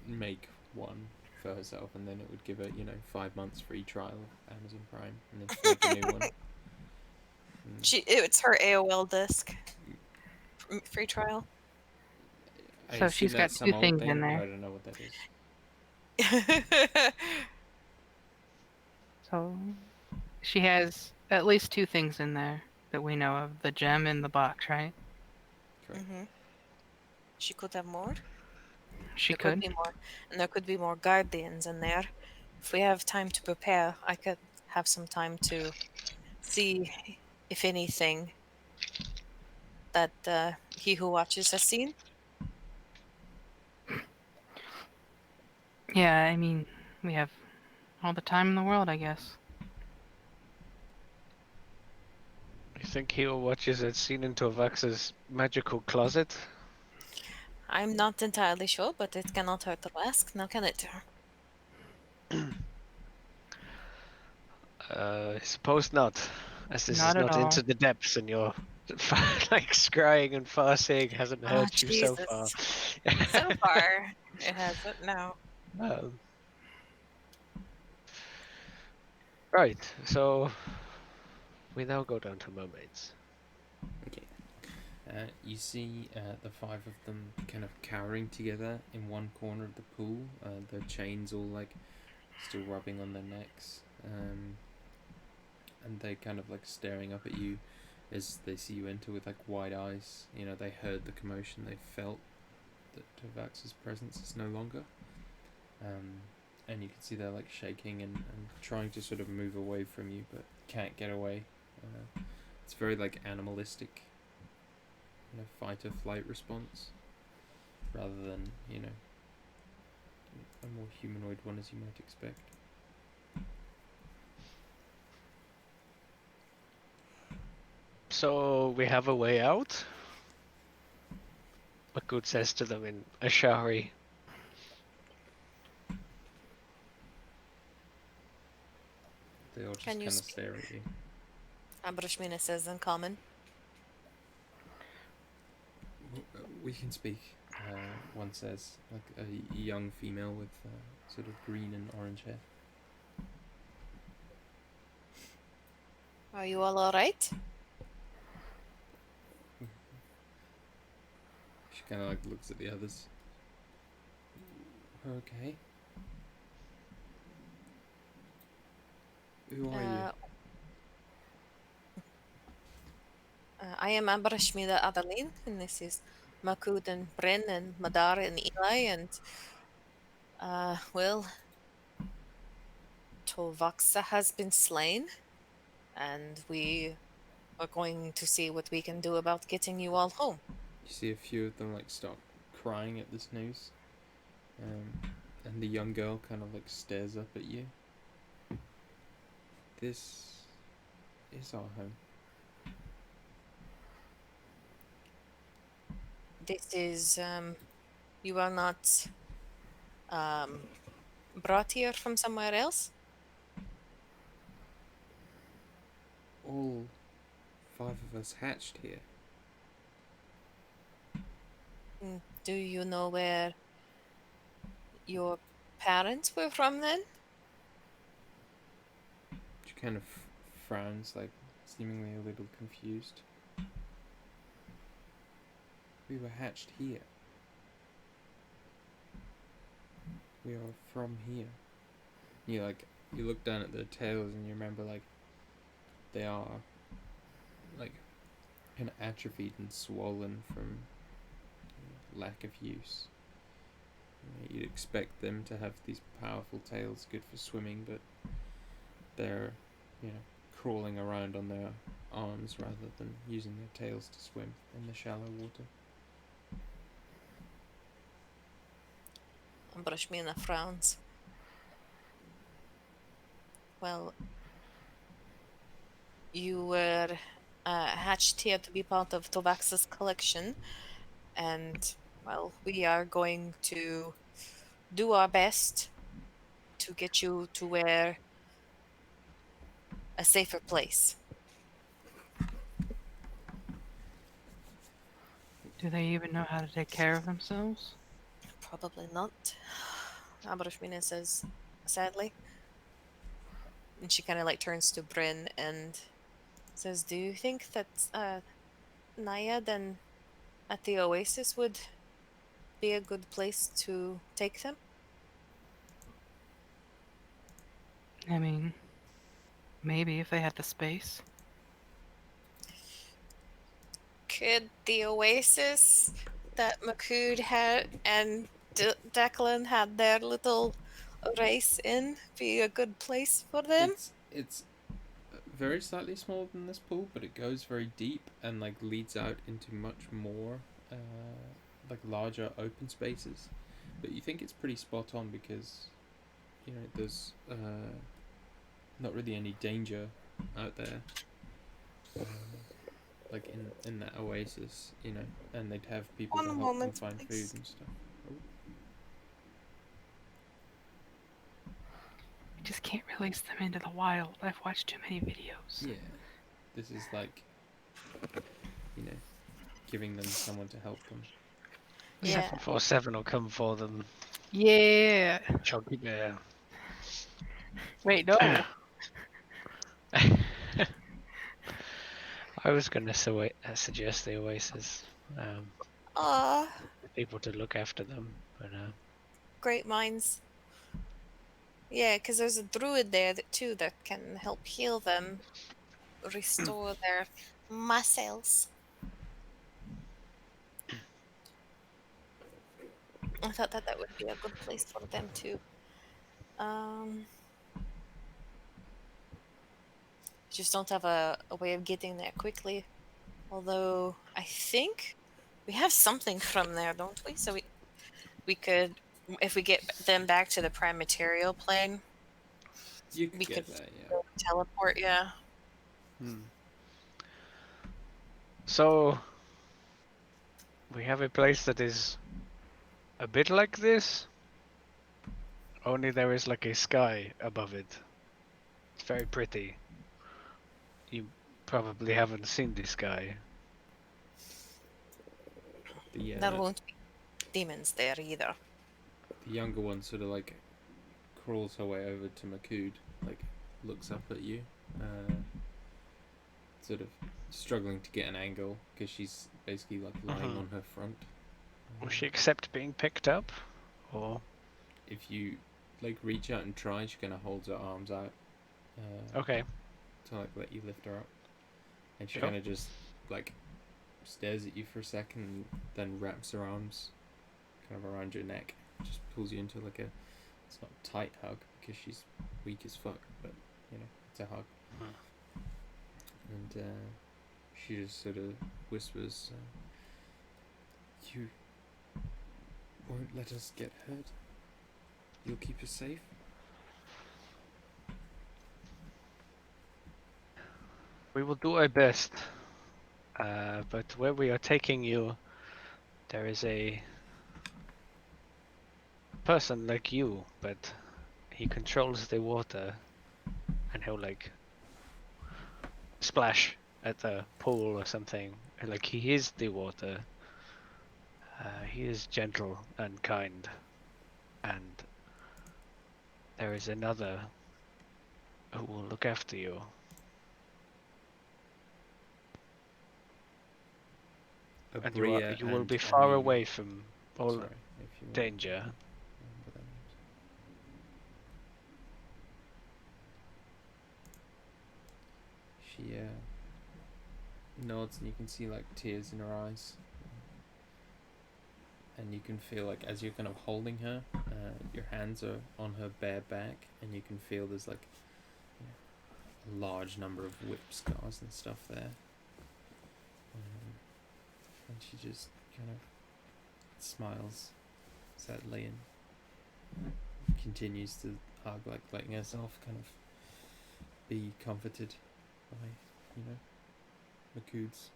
make one for herself, and then it would give her, 5 months free trial of Amazon Prime, and then make a new one. It's her AOL disc. Free trial. I So assume she's got that's some 2 old things thing, in but there. I don't know what that is. So she has at least 2 things in there that we know of. The gem in the box, right? Correct. She could have more. She There could could. be more, and there could be more guardians in there. If we have time to prepare, I could have some time to see if anything that he who watches has seen. Yeah, I mean, we have all the time in the world, I guess. You think Hero Watches had seen into Avax's magical closet? I'm not entirely sure, but it cannot hurt to ask, now can it? I suppose not, as this is Not at not all. into the depths, and your like scrying and farseeing hasn't Oh, hurt you so far. Jesus. So far, it hasn't. No. Um, right, so we now go down to mermaids. Okay. You see the 5 of them kind of cowering together in one corner of the pool. Their chains all like still rubbing on their necks, and they kind of like staring up at you as they see you enter with like wide eyes. They heard the commotion, they felt that Tavax's presence is no longer. And you can see they're like shaking and trying to sort of move away from you, but can't get away. It's very like animalistic fight or flight response, rather than a more humanoid one as you might expect. So we have a way out? Makut says to them in Ashari. They all just Can you kind of speak? stare at you. Abrashmina says in common. We can speak. One says, like a young female with sort of green and orange hair. Are you all right? She kind of like looks at the others. Okay. Who are you? I am Abrashmida Adaline, and this is Makud and Bryn and Madar and Eli, and well, Tovaxa has been slain, and we are going to see what we can do about getting you all home. You see a few of them like start crying at this news, and the young girl kind of like stares up at you. This is our home. This is, you are not brought here from somewhere else? All 5 of us hatched here. Do you know where your parents were from then? She kind of frowns, like seemingly a little confused. We were hatched here. We are from here. You look down at their tails and you remember like they are like kind of atrophied and swollen from lack of use. You'd expect them to have these powerful tails good for swimming, but they're crawling around on their arms rather than using their tails to swim in the shallow water. Brashmina frowns. Well, you were hatched here to be part of Tovax's collection, and, well, we are going to do our best to get you to where a safer place. Do they even know how to take care of themselves? Probably not, Abrashmina says sadly. And she kind of like turns to Bryn and says, do you think that Nayad and at the Oasis would be a good place to take them? I mean, maybe if they had the space. Could the Oasis that Makud had and Declan had their little race in be a good place for them? It's very slightly smaller than this pool, but it goes very deep and like leads out into much more like larger open spaces. But you think it's pretty spot on because there's not really any danger out there. Like in that oasis, and they'd have people One to help them moment, find please. food and stuff. You just can't release them into the wild. I've watched too many videos. Yeah, this is like, giving them someone to help them. Yeah. 747 will come for them. Yeah. Chunky bear. Wait, no. I was going to suggest the Oasis. Ah, People to look after them, but great minds. Yeah, because there's a druid there too that can help heal them, restore their muscles. I thought that would be a good place for them too. Just don't have a way of getting there quickly. Although I think We have something from there, don't we? So we could, if we get them back to the prime material plane, You could we get could there, yeah. teleport. Yeah. Hmm. So we have a place that is a bit like this, only there is like a sky above it. It's very pretty. You probably haven't seen this sky. There won't be demons there either. The younger one sort of like crawls her way over to Makud, like looks up at you, sort of struggling to get an angle because she's basically like lying on her front. Will she accept being picked up? Or If you like reach out and try, she kind of holds her arms out okay. to like let you lift her up, and she Sure. kind of just like stares at you for a second, and then wraps her arms kind of around your neck, just pulls you into like a, it's not a tight hug because she's weak as fuck, but you know, it's a hug. And she just sort of whispers, "You won't let us get hurt. You'll keep us safe." We will do our best. But where we are taking you, there is a person like you, but he controls the water, and he'll like splash at the pool or something. Like he is the water. He is gentle and kind, and there is another who will look after you. And you will be far away from all Sorry, if you want. danger. She nods, and you can see like tears in her eyes, and you can feel like as you're kind of holding her, your hands are on her bare back, and you can feel there's like a large number of whip scars and stuff there. And she just kind of smiles sadly and continues to hug, like letting herself kind of be comforted by, you know, Makud's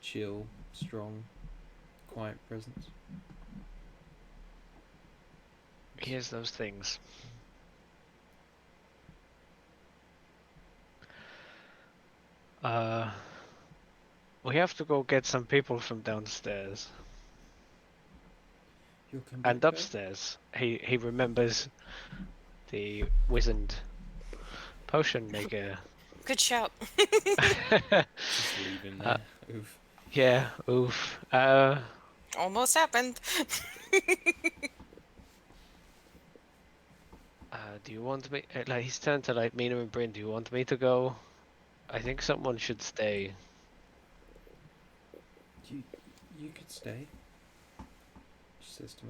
chill, strong, quiet presence. Here's those things. We have to go get some people from downstairs. You'll come back And upstairs, he remembers the wizened potion maker. Good shout. Just leave him there. Oof. Yeah, oof. Almost happened. Do you want me? Like he's turned to like Mina and Bryn. Do you want me to go? I think someone should stay. You could stay, she says to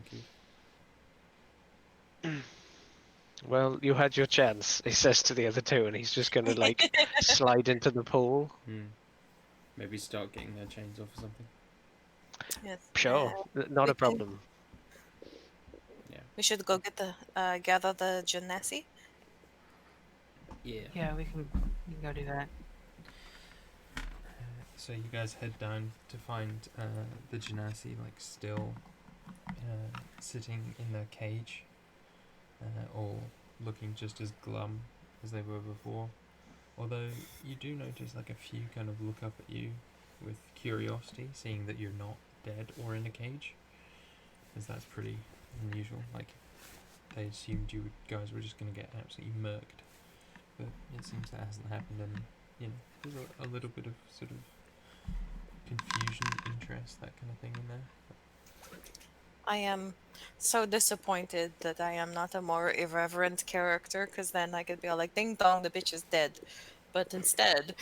Makud. Well, you had your chance, he says to the other two, and he's just gonna like slide into the pool. Maybe start getting their chains off or something. Yes. Sure, not a problem. Yeah. We should go get the gather the genasi. Yeah. Yeah, we can go do that. So you guys head down to find the genasi like still sitting in their cage, or looking just as glum as they were before. Although you do notice like a few kind of look up at you with curiosity, seeing that you're not dead or in a cage, because that's pretty unusual. Like they assumed you guys were just going to get absolutely murked, but it seems that hasn't happened, and you know there's a little bit of sort of confusion, interest, that kind of thing in there. I am so disappointed that I am not a more irreverent character, because then I could be all like, ding dong, the bitch is dead. But instead...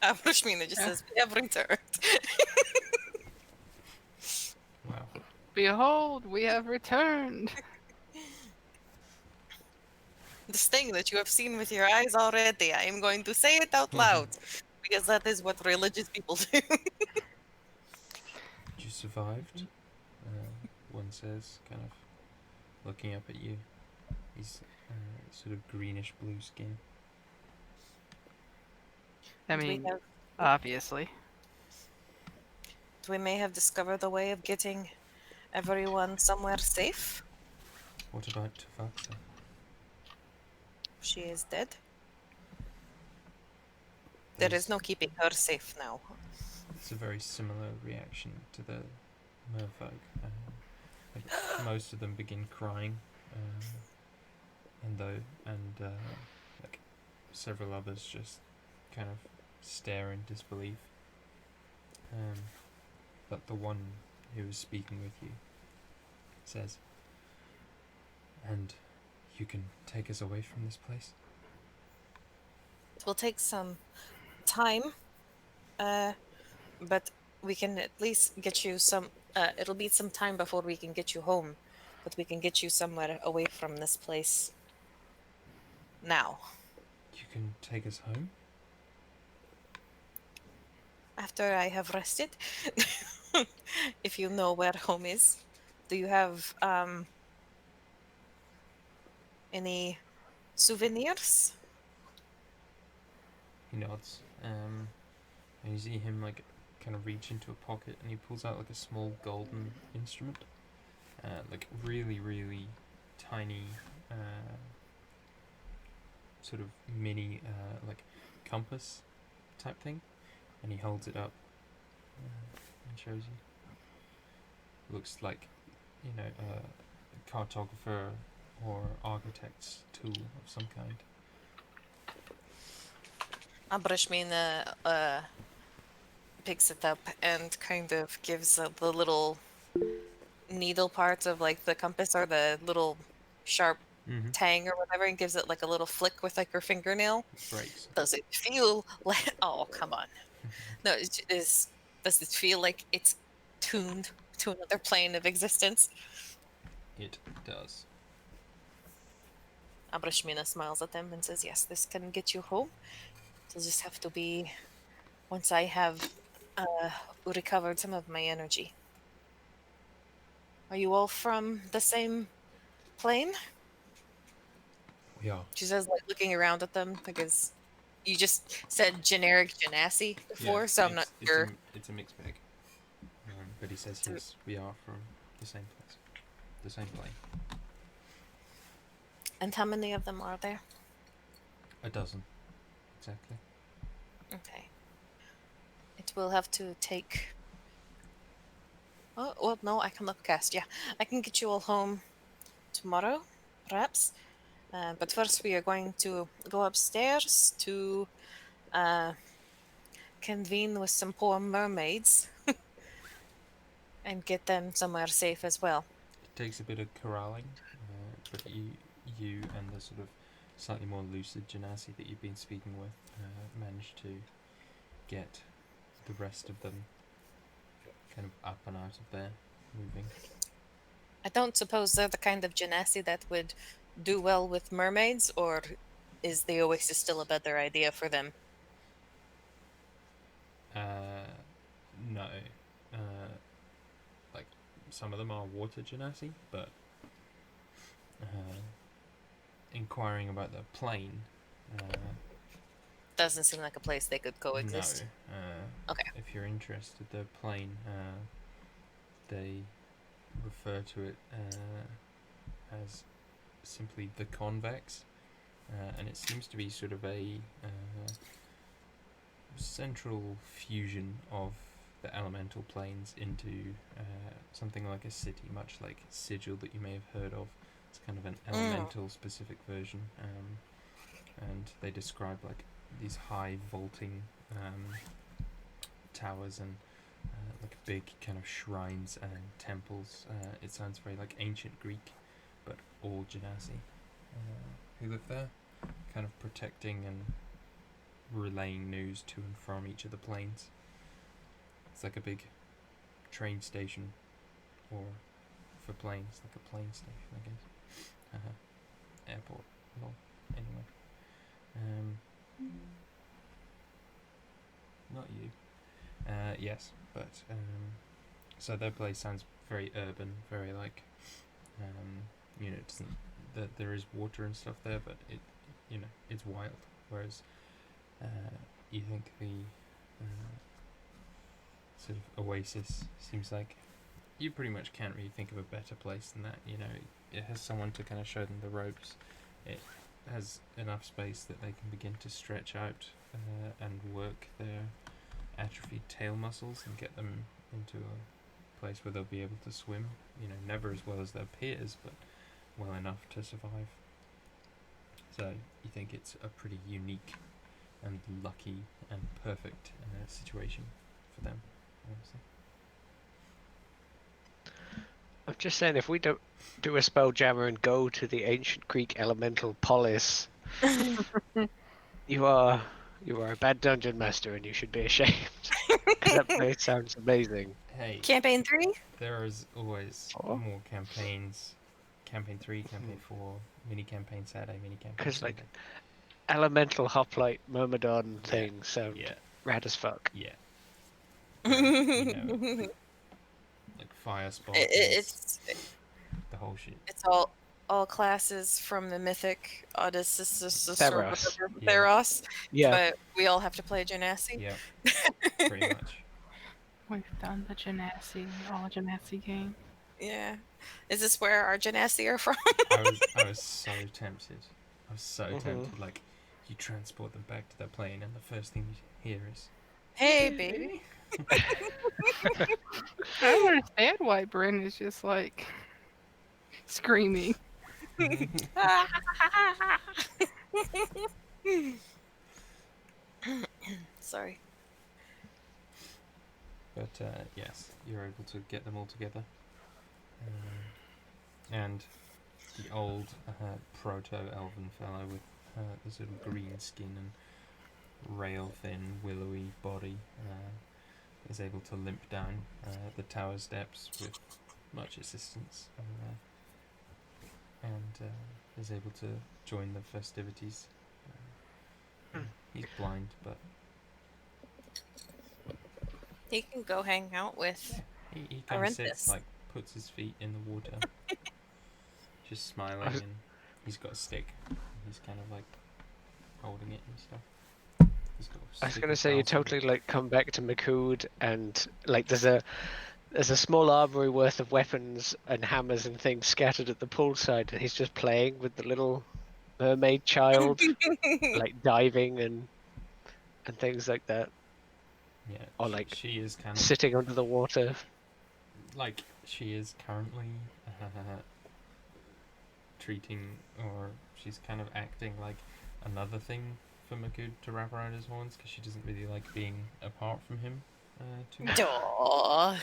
Pushmina just says, we have returned. Wow. Behold, we have returned. this thing that you have seen with your eyes already. I am going to say it out loud because that is what religious people do. You survived, one says, kind of looking up at you. He's sort of greenish blue skin. I we mean, have, obviously. we may have discovered a way of getting everyone somewhere safe. What about Tafaxa? She is dead. There is no keeping her safe now. It's a very similar reaction to the merfolk. Like most of them begin crying, and like several others just kind of stare in disbelief. But the one who is speaking with you says, "And you can take us away from this place?" It will take some time, but we can at least get you some. It'll be some time before we can get you home, but we can get you somewhere away from this place now. You can take us home? After I have rested, if you know where home is, do you have any souvenirs? He nods. And you see him like kind of reach into a pocket and he pulls out like a small golden instrument. Like really, really tiny sort of mini like compass type thing. And he holds it up and shows you. Looks like, a cartographer or architect's tool of some kind. Abrashmina picks it up and kind of gives the little needle part of like the compass or the little sharp tang or whatever and gives it like a little flick with like her fingernail. It breaks. Does it feel like, oh, come on. No, does it feel like it's tuned to another plane of existence? It does. Abrashmina smiles at them and says, yes, this can get you home. It'll just have to be once I have recovered some of my energy. Are you all from the same plane? We are. She says, like, looking around at them, because you just said generic genasi before, so I'm not sure. It's a mixed bag. But he says yes, we are from the same place, the same plane. And how many of them are there? A dozen, exactly. Okay. It will have to take... Oh, well, no, I can upcast, yeah. I can get you all home tomorrow, perhaps. But first we are going to go upstairs to convene with some poor mermaids and get them somewhere safe as well. It takes a bit of corralling, but you and the sort of slightly more lucid genasi that you've been speaking with managed to get the rest of them kind of up and out of there, moving. I don't suppose they're the kind of genasi that would do well with mermaids, or is the oasis still a better idea for them? No. Like, some of them are water genasi, but inquiring about the plane. Doesn't seem like a place they could coexist. No. Okay. If you're interested, the plane, they refer to it as simply the convex, and it seems to be sort of a central fusion of the elemental planes into something like a city, much like Sigil that you may have heard of. It's kind of an elemental specific version, and they describe like these high vaulting towers and like big kind of shrines and temples. It sounds very like ancient Greek, but all genasi who live there, kind of protecting and relaying news to and from each of the planes. It's like a big train station, or for planes, like a plane station, I guess. Airport. Well. anyway. Not you. Yes, but so their place sounds very urban, very like, it doesn't. There is water and stuff there, but it's wild. Whereas, you think the sort of oasis seems like you pretty much can't really think of a better place than that. It has someone to kind of show them the ropes. It has enough space that they can begin to stretch out and work their atrophied tail muscles and get them into a place where they'll be able to swim. Never as well as their peers, but well enough to survive. So you think it's a pretty unique and lucky and perfect situation for them, obviously. I'm just saying, if we don't do a spelljammer and go to the ancient Greek elemental polis, you are a bad dungeon master, and you should be ashamed. Because that place sounds amazing. Hey, Campaign 3? there is always Oh. more campaigns. Campaign 3, Campaign 4, mini campaign Saturday, mini campaign Because Sunday. like elemental hoplite myrmidon things sound Yeah. rad as fuck. Yeah. Like fire sparkles, It's the whole shit. it's all classes from the mythic Odysseus or Theros. whatever, Yeah. Theros, Yeah. but we all have to play Genasi. Yeah, pretty much. We've done the Genasi, all Genasi game. Yeah. Is this where our Genasi are from? I was so tempted. I was so Mhm. tempted. Like, you transport them back to their plane, and the first thing you hear is, Hey, baby. I don't understand why Bryn is just like screaming. Sorry. But yes, you're able to get them all together. And the old proto-elven fellow with the sort of green skin and rail-thin, willowy body is able to limp down the tower steps with much assistance, and is able to join the festivities. He's blind, but He can go hang out with. he kind of sits, Arenthus. like, puts his feet in the water, just smiling, and he's got a stick. He's kind of like holding it and stuff. He's got a I was stick gonna of say you balsam. totally like come back to Makud, and like there's a small armory worth of weapons and hammers and things scattered at the poolside, and he's just playing with the little mermaid child, like diving and things like that, Yeah, or like she is kind of sitting under the water. like she is currently treating, or she's kind of acting like another thing for Makud to wrap around his horns, because she doesn't really like being apart from him too much. Aw.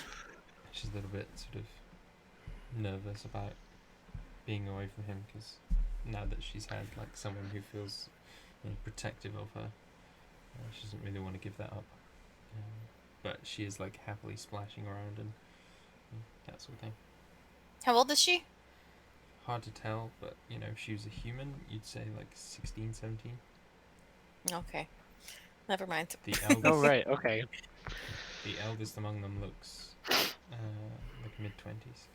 She's a little bit sort of nervous about being away from him, because now that she's had like someone who feels protective of her, she doesn't really want to give that up. But she is like happily splashing around and that sort of thing. How old is she? Hard to tell, but if she was a human, you'd say like 16, 17. Okay. Never mind. The eldest, Oh right, okay. the eldest among them looks like mid-20s.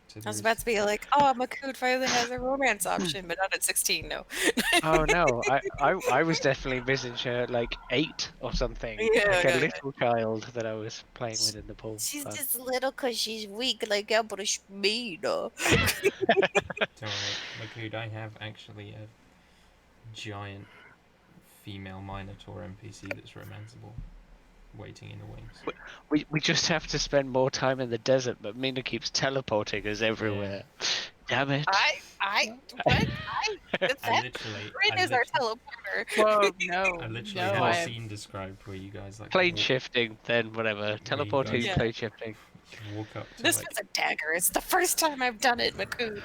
So I was about to be like, oh, Makud finally has a romance option, but not at 16, no. Oh no, I was definitely envisioning her like 8 or something, like a Yeah. little child that I was playing with in the pool. She's But just little because she's weak, like Empress me, no. Don't worry, Makud, I have actually a giant female Minotaur NPC that's romanceable, waiting in the wings. we just have to spend more time in the desert, but Mina keeps teleporting us everywhere. Damn it. What? I literally, Bryn is our teleporter. Whoa, no. I literally no, had I a have scene described where you guys like Plane shifting, then whatever. Teleporting, Yeah. plane shifting. walk up to This like was a dagger. It's the first time I've done it, Makud.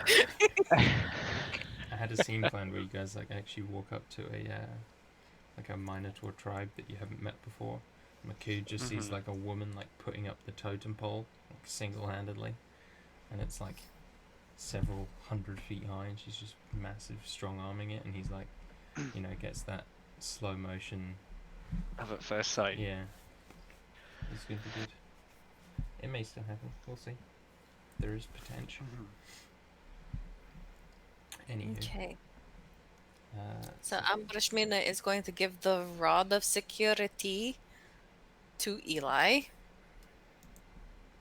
I had a scene planned where you guys like actually walk up to a like a Minotaur tribe that you haven't met before. Makud just sees Mhm. like a woman like putting up the totem pole like single-handedly, and it's like several 100 feet high, and she's just massive, strong arming it, and he's like, gets that slow motion. Love at first sight. Yeah, it's gonna be good. It may still happen. We'll see. There is potential. Anywho. Okay. So So Ambrashmina is going to give the rod of security to Eli.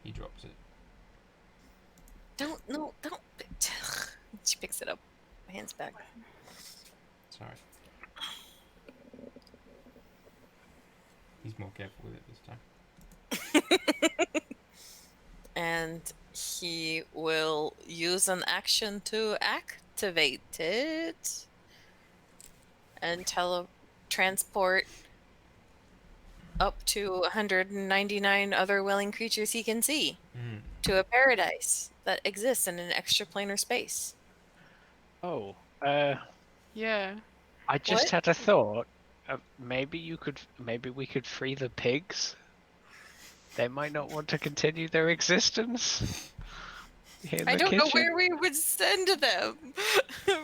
he drops it. Don't. She picks it up. My hand's back. Sorry. He's more careful with it this time. And he will use an action to activate it and transport up to 199 other willing creatures he can see to a paradise that exists in an extraplanar space. Oh, Yeah. I just What? had a thought. Maybe we could free the pigs. They might not want to continue their existence. In I the don't know kitchen. where we would send them.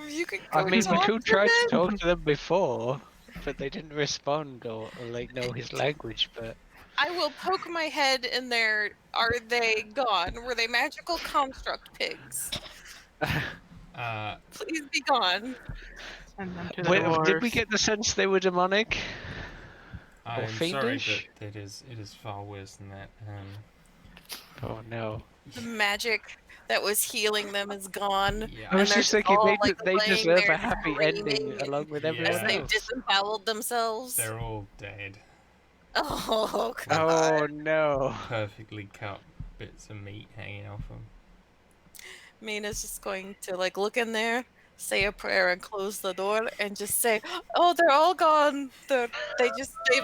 You could go I mean, talk Maku to tried to them. talk to them before, but they didn't respond or like know his language. But I will poke my head in there. Are they gone? Were they magical construct pigs? Please be gone. Send them to the dwarves. did we get the sense they were demonic? I Or am sorry, fiendish? but it is far worse than that. Oh no! The magic that was healing them is gone. Yeah. I was they're just thinking all, they like, they laying deserve there a happy screaming ending along with Yeah. everyone as they've else. disemboweled themselves. They're all dead. Oh god. Oh no! Perfectly cut bits of meat hanging off them. Mina's just going to like look in there, say a prayer, and close the door, and just say, "Oh, they're all gone. They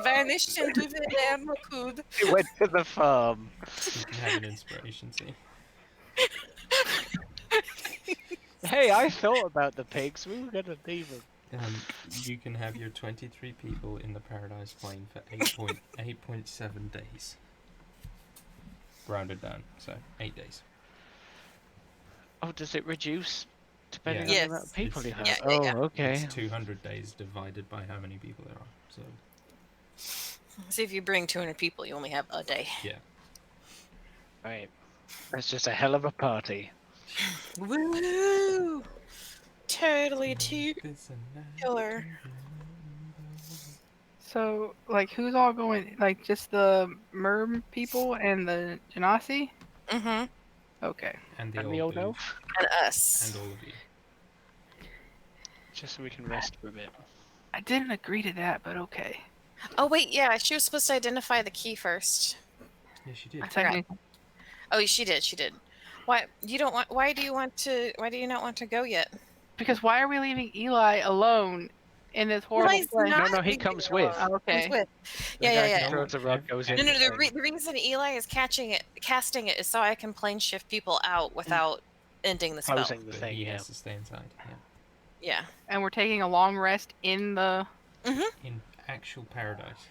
vanished into the air, Makud." They went to the farm. You can have an inspiration, see. Hey, I thought about the pigs. We were gonna leave them. You can have your 23 people in the Paradise Plane for 8.7 days. Rounded down, so 8 days. Oh, does it reduce depending Yeah. on the amount of Yes. people you have? Yeah, Oh, yeah. okay. It's 200 days divided by how many people there are. So See, if you bring 200 people, you only have a day. yeah. Right. That's just a hell of a party. Woo! Totally killer. So, like, who's all going? Like, just the Merm people and the Genasi? Mm-hmm. Okay. And And the old booth, elf? And us. and all of you. Just so we can rest for a bit. I didn't agree to that, but okay. Oh wait, yeah, she was supposed to identify the key first. Yeah, she did. I forgot. technically, Oh, she did. Why you don't want? Why do you not want to go yet? because why are we leaving Eli alone in this horrible Eli's place? not No, he leaving comes her with. alone. Oh, okay. Comes with. The Yeah, guy yeah, who yeah. throws the rod goes in. No, the thing. the reason Eli is casting it is so I can plane shift people out without ending the spell. Closing the But thing, he yeah. has to stay inside. Yeah. Yeah. And we're taking a long rest in the. In actual paradise.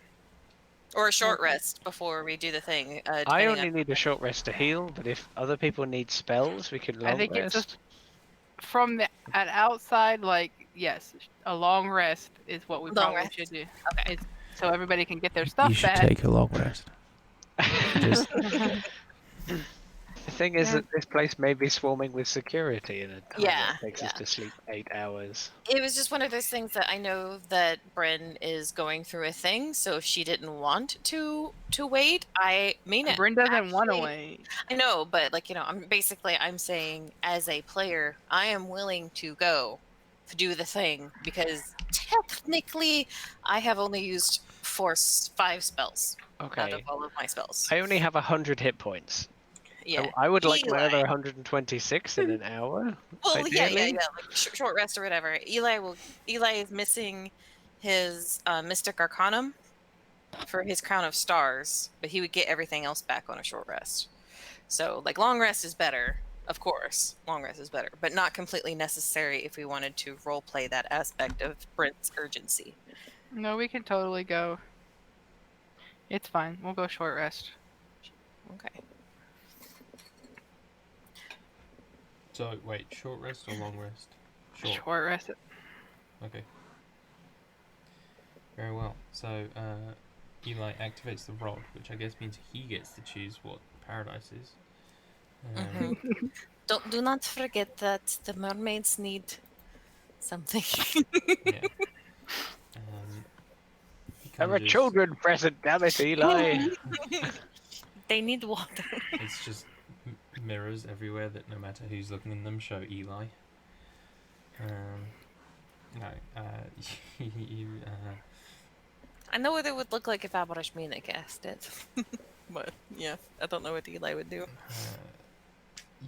Or a short rest before we do the thing. I depending only on- need a short rest to heal, but if other people need spells, we can long I think it's rest. just from the at outside. Like, yes, a long rest is what we Long probably rest. should do. Okay. It's so everybody can get their stuff back. a long rest. Just The thing is Yeah. that this place may be swarming with security in a time Yeah, that takes us to sleep 8 hours. It was just one of those things that I know that Bryn is going through a thing, so if she didn't want to wait, I mean it. Bryn doesn't want to actually- wait. I know, but like, I'm saying as a player, I am willing to go to do the thing because technically I have only used 5 spells out Okay. of all of my spells. I only have 100 hit points. Yeah. I would like my Eli. other 126 in an hour. Well, yeah, ideally. like short rest or whatever. Eli is missing his Mystic Arcanum for his Crown of Stars, but he would get everything else back on a short rest. So, like, long rest is better, of course. Long rest is better, but not completely necessary if we wanted to role play that aspect of Brent's urgency. No, we can totally go. It's fine. We'll go short rest. Okay. So wait, short rest or long rest? Short rest. Okay. Very well. So Eli activates the rod, which I guess means he gets to choose what paradise is. Do not forget that the mermaids need something. Yeah. He There are conjures. children present, damn it, Eli. They need water. It's just mirrors everywhere that no matter who's looking in them show Eli. No, you, I know what it would look like if Abarashmina cast it. But yeah, I don't know what Eli would do.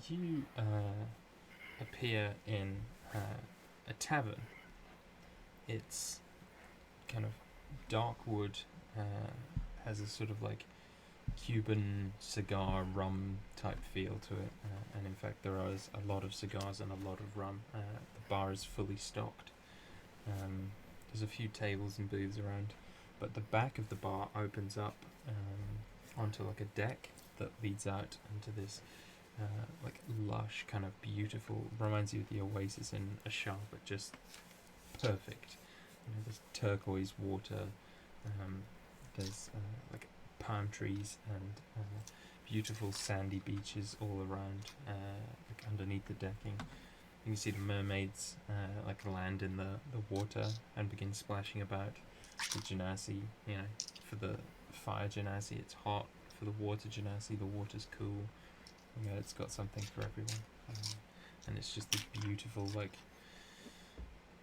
you appear in a tavern. It's kind of dark wood, has a sort of like Cuban cigar rum type feel to it, and in fact there is a lot of cigars and a lot of rum. The bar is fully stocked. There's a few tables and booths around, but the back of the bar opens up onto like a deck that leads out into this like lush, kind of beautiful, reminds you of the oasis in Ashar, but just perfect. You know, there's turquoise water, there's like palm trees and beautiful sandy beaches all around, like underneath the decking. You can see the mermaids like land in the water and begin splashing about. The genasi, you know, for the fire genasi it's hot. For the water genasi, the water's cool. You know, it's got something for everyone. And it's just a beautiful, like,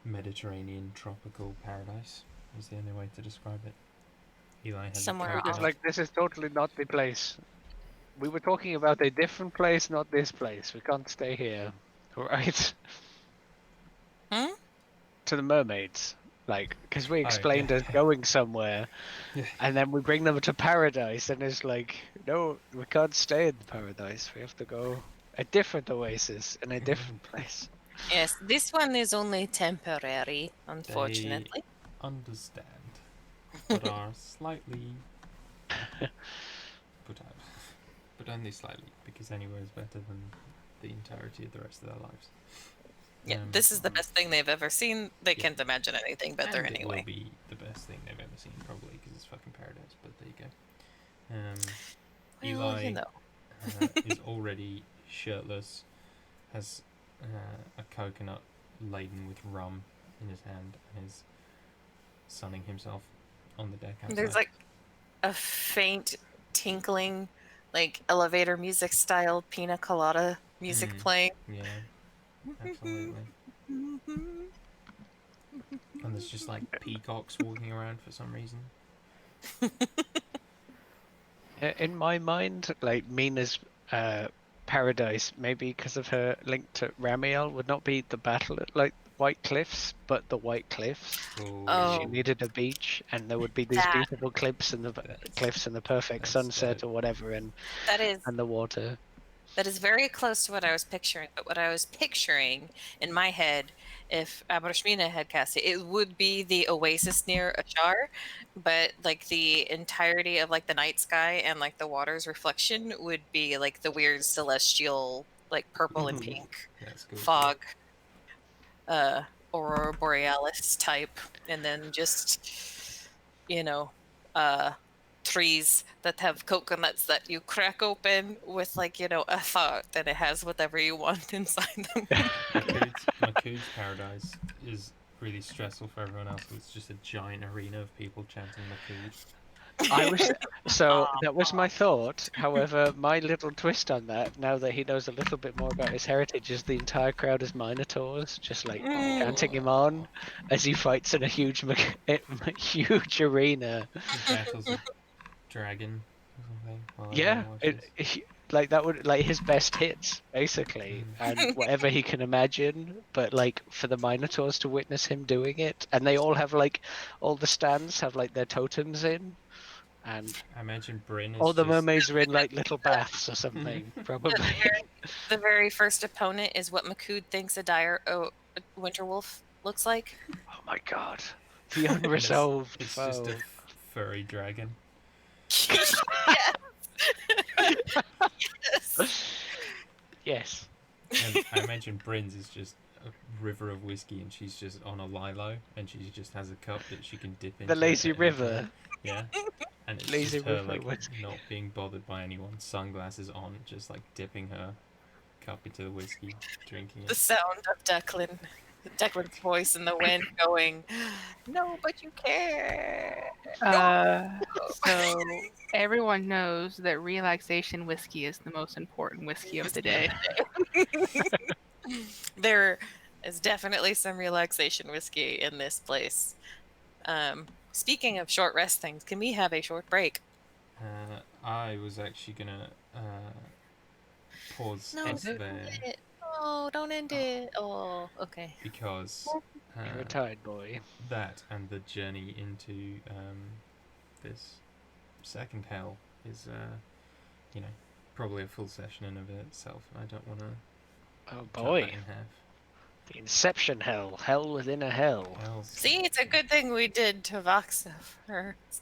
Mediterranean tropical paradise is the only way to describe it. Eli has Somewhere a It's off. like, this is totally not the place. We were talking about a different place, not this place. We can't stay here. Right? Hmm? To the mermaids. Like, because we explained yeah. us going somewhere, Yeah. and then we bring them to paradise, and it's like, no, we can't stay in paradise. We have to go a different oasis in a different place. Yes, this one is only temporary, They unfortunately. understand, but are slightly put out. But only slightly, because anywhere is better than the entirety of the rest of their lives. Yeah, this is the best thing they've ever seen. They Yeah. can't imagine anything better and it will anyway. be the best thing they've ever seen, probably, because it's fucking paradise. But there you go. Well, Eli you know. is already shirtless, has a coconut laden with rum in his hand, and is sunning himself on the deck outside. There's like a faint tinkling, like elevator music style pina colada music playing. Yeah, absolutely. And there's just like peacocks walking around for some reason. In my mind, like, Mina's paradise, maybe because of her link to Ramiel, would not be the battle at, like, White Cliffs, but the White Cliffs. Oh. She needed a beach, and there would be these That- beautiful cliffs and the cliffs and the perfect that's sunset dope. or whatever, and That is the water. that is very close to what I was picturing. But what I was picturing in my head, if Abrashmina had cast it, it would be the oasis near Ashar, but like the entirety of like the night sky and like the water's reflection would be like the weird celestial, like purple and Mhm. pink That's cool. fog, aurora borealis type, and then just trees that have coconuts that you crack open with like a thought, and it has whatever you want inside them. Makood's paradise is really stressful for everyone else because it's just a giant arena of people chanting Makood. I was so that was my thought. However, my little twist on that, now that he knows a little bit more about his heritage, is the entire crowd is minotaurs, just like chanting him on as he fights in a huge, huge arena. He battles a dragon or something. While Yeah, everyone watches. like that would like his best hits basically, and whatever he can imagine. But like for the minotaurs to witness him doing it, and they all have like all the stands have like their totems in. And I imagine Bryn is all the just mermaids are in like little baths or something, probably. The very first opponent is what Makood thinks a dire winter wolf looks like. Oh my god, the and unresolved it's foe. just a furry dragon. Yes. Yes. And I imagine Bryn's is just a river of whiskey, and she's just on a lilo, and she just has a cup that she can dip into. The lazy at any time. river. Yeah. And it's Lazy just her river like whiskey. not being bothered by anyone, sunglasses on, just like dipping her cup into the whiskey, drinking The it. sound of Declan's voice in the wind going, "No, but you care." So everyone knows that relaxation whiskey is the most important whiskey of the day. There is definitely some relaxation whiskey in this place. Speaking of short rest things, can we have a short break? I was actually gonna pause No, us don't there end it. Oh, don't end it. Oh, okay. because You're a tired boy. that and the journey into this second hell is, you know, probably a full session in of itself. I don't want to Oh cut boy. that in half. The Inception hell. Hell within a hell. Hell's See, it's a good thing we did to Vox first.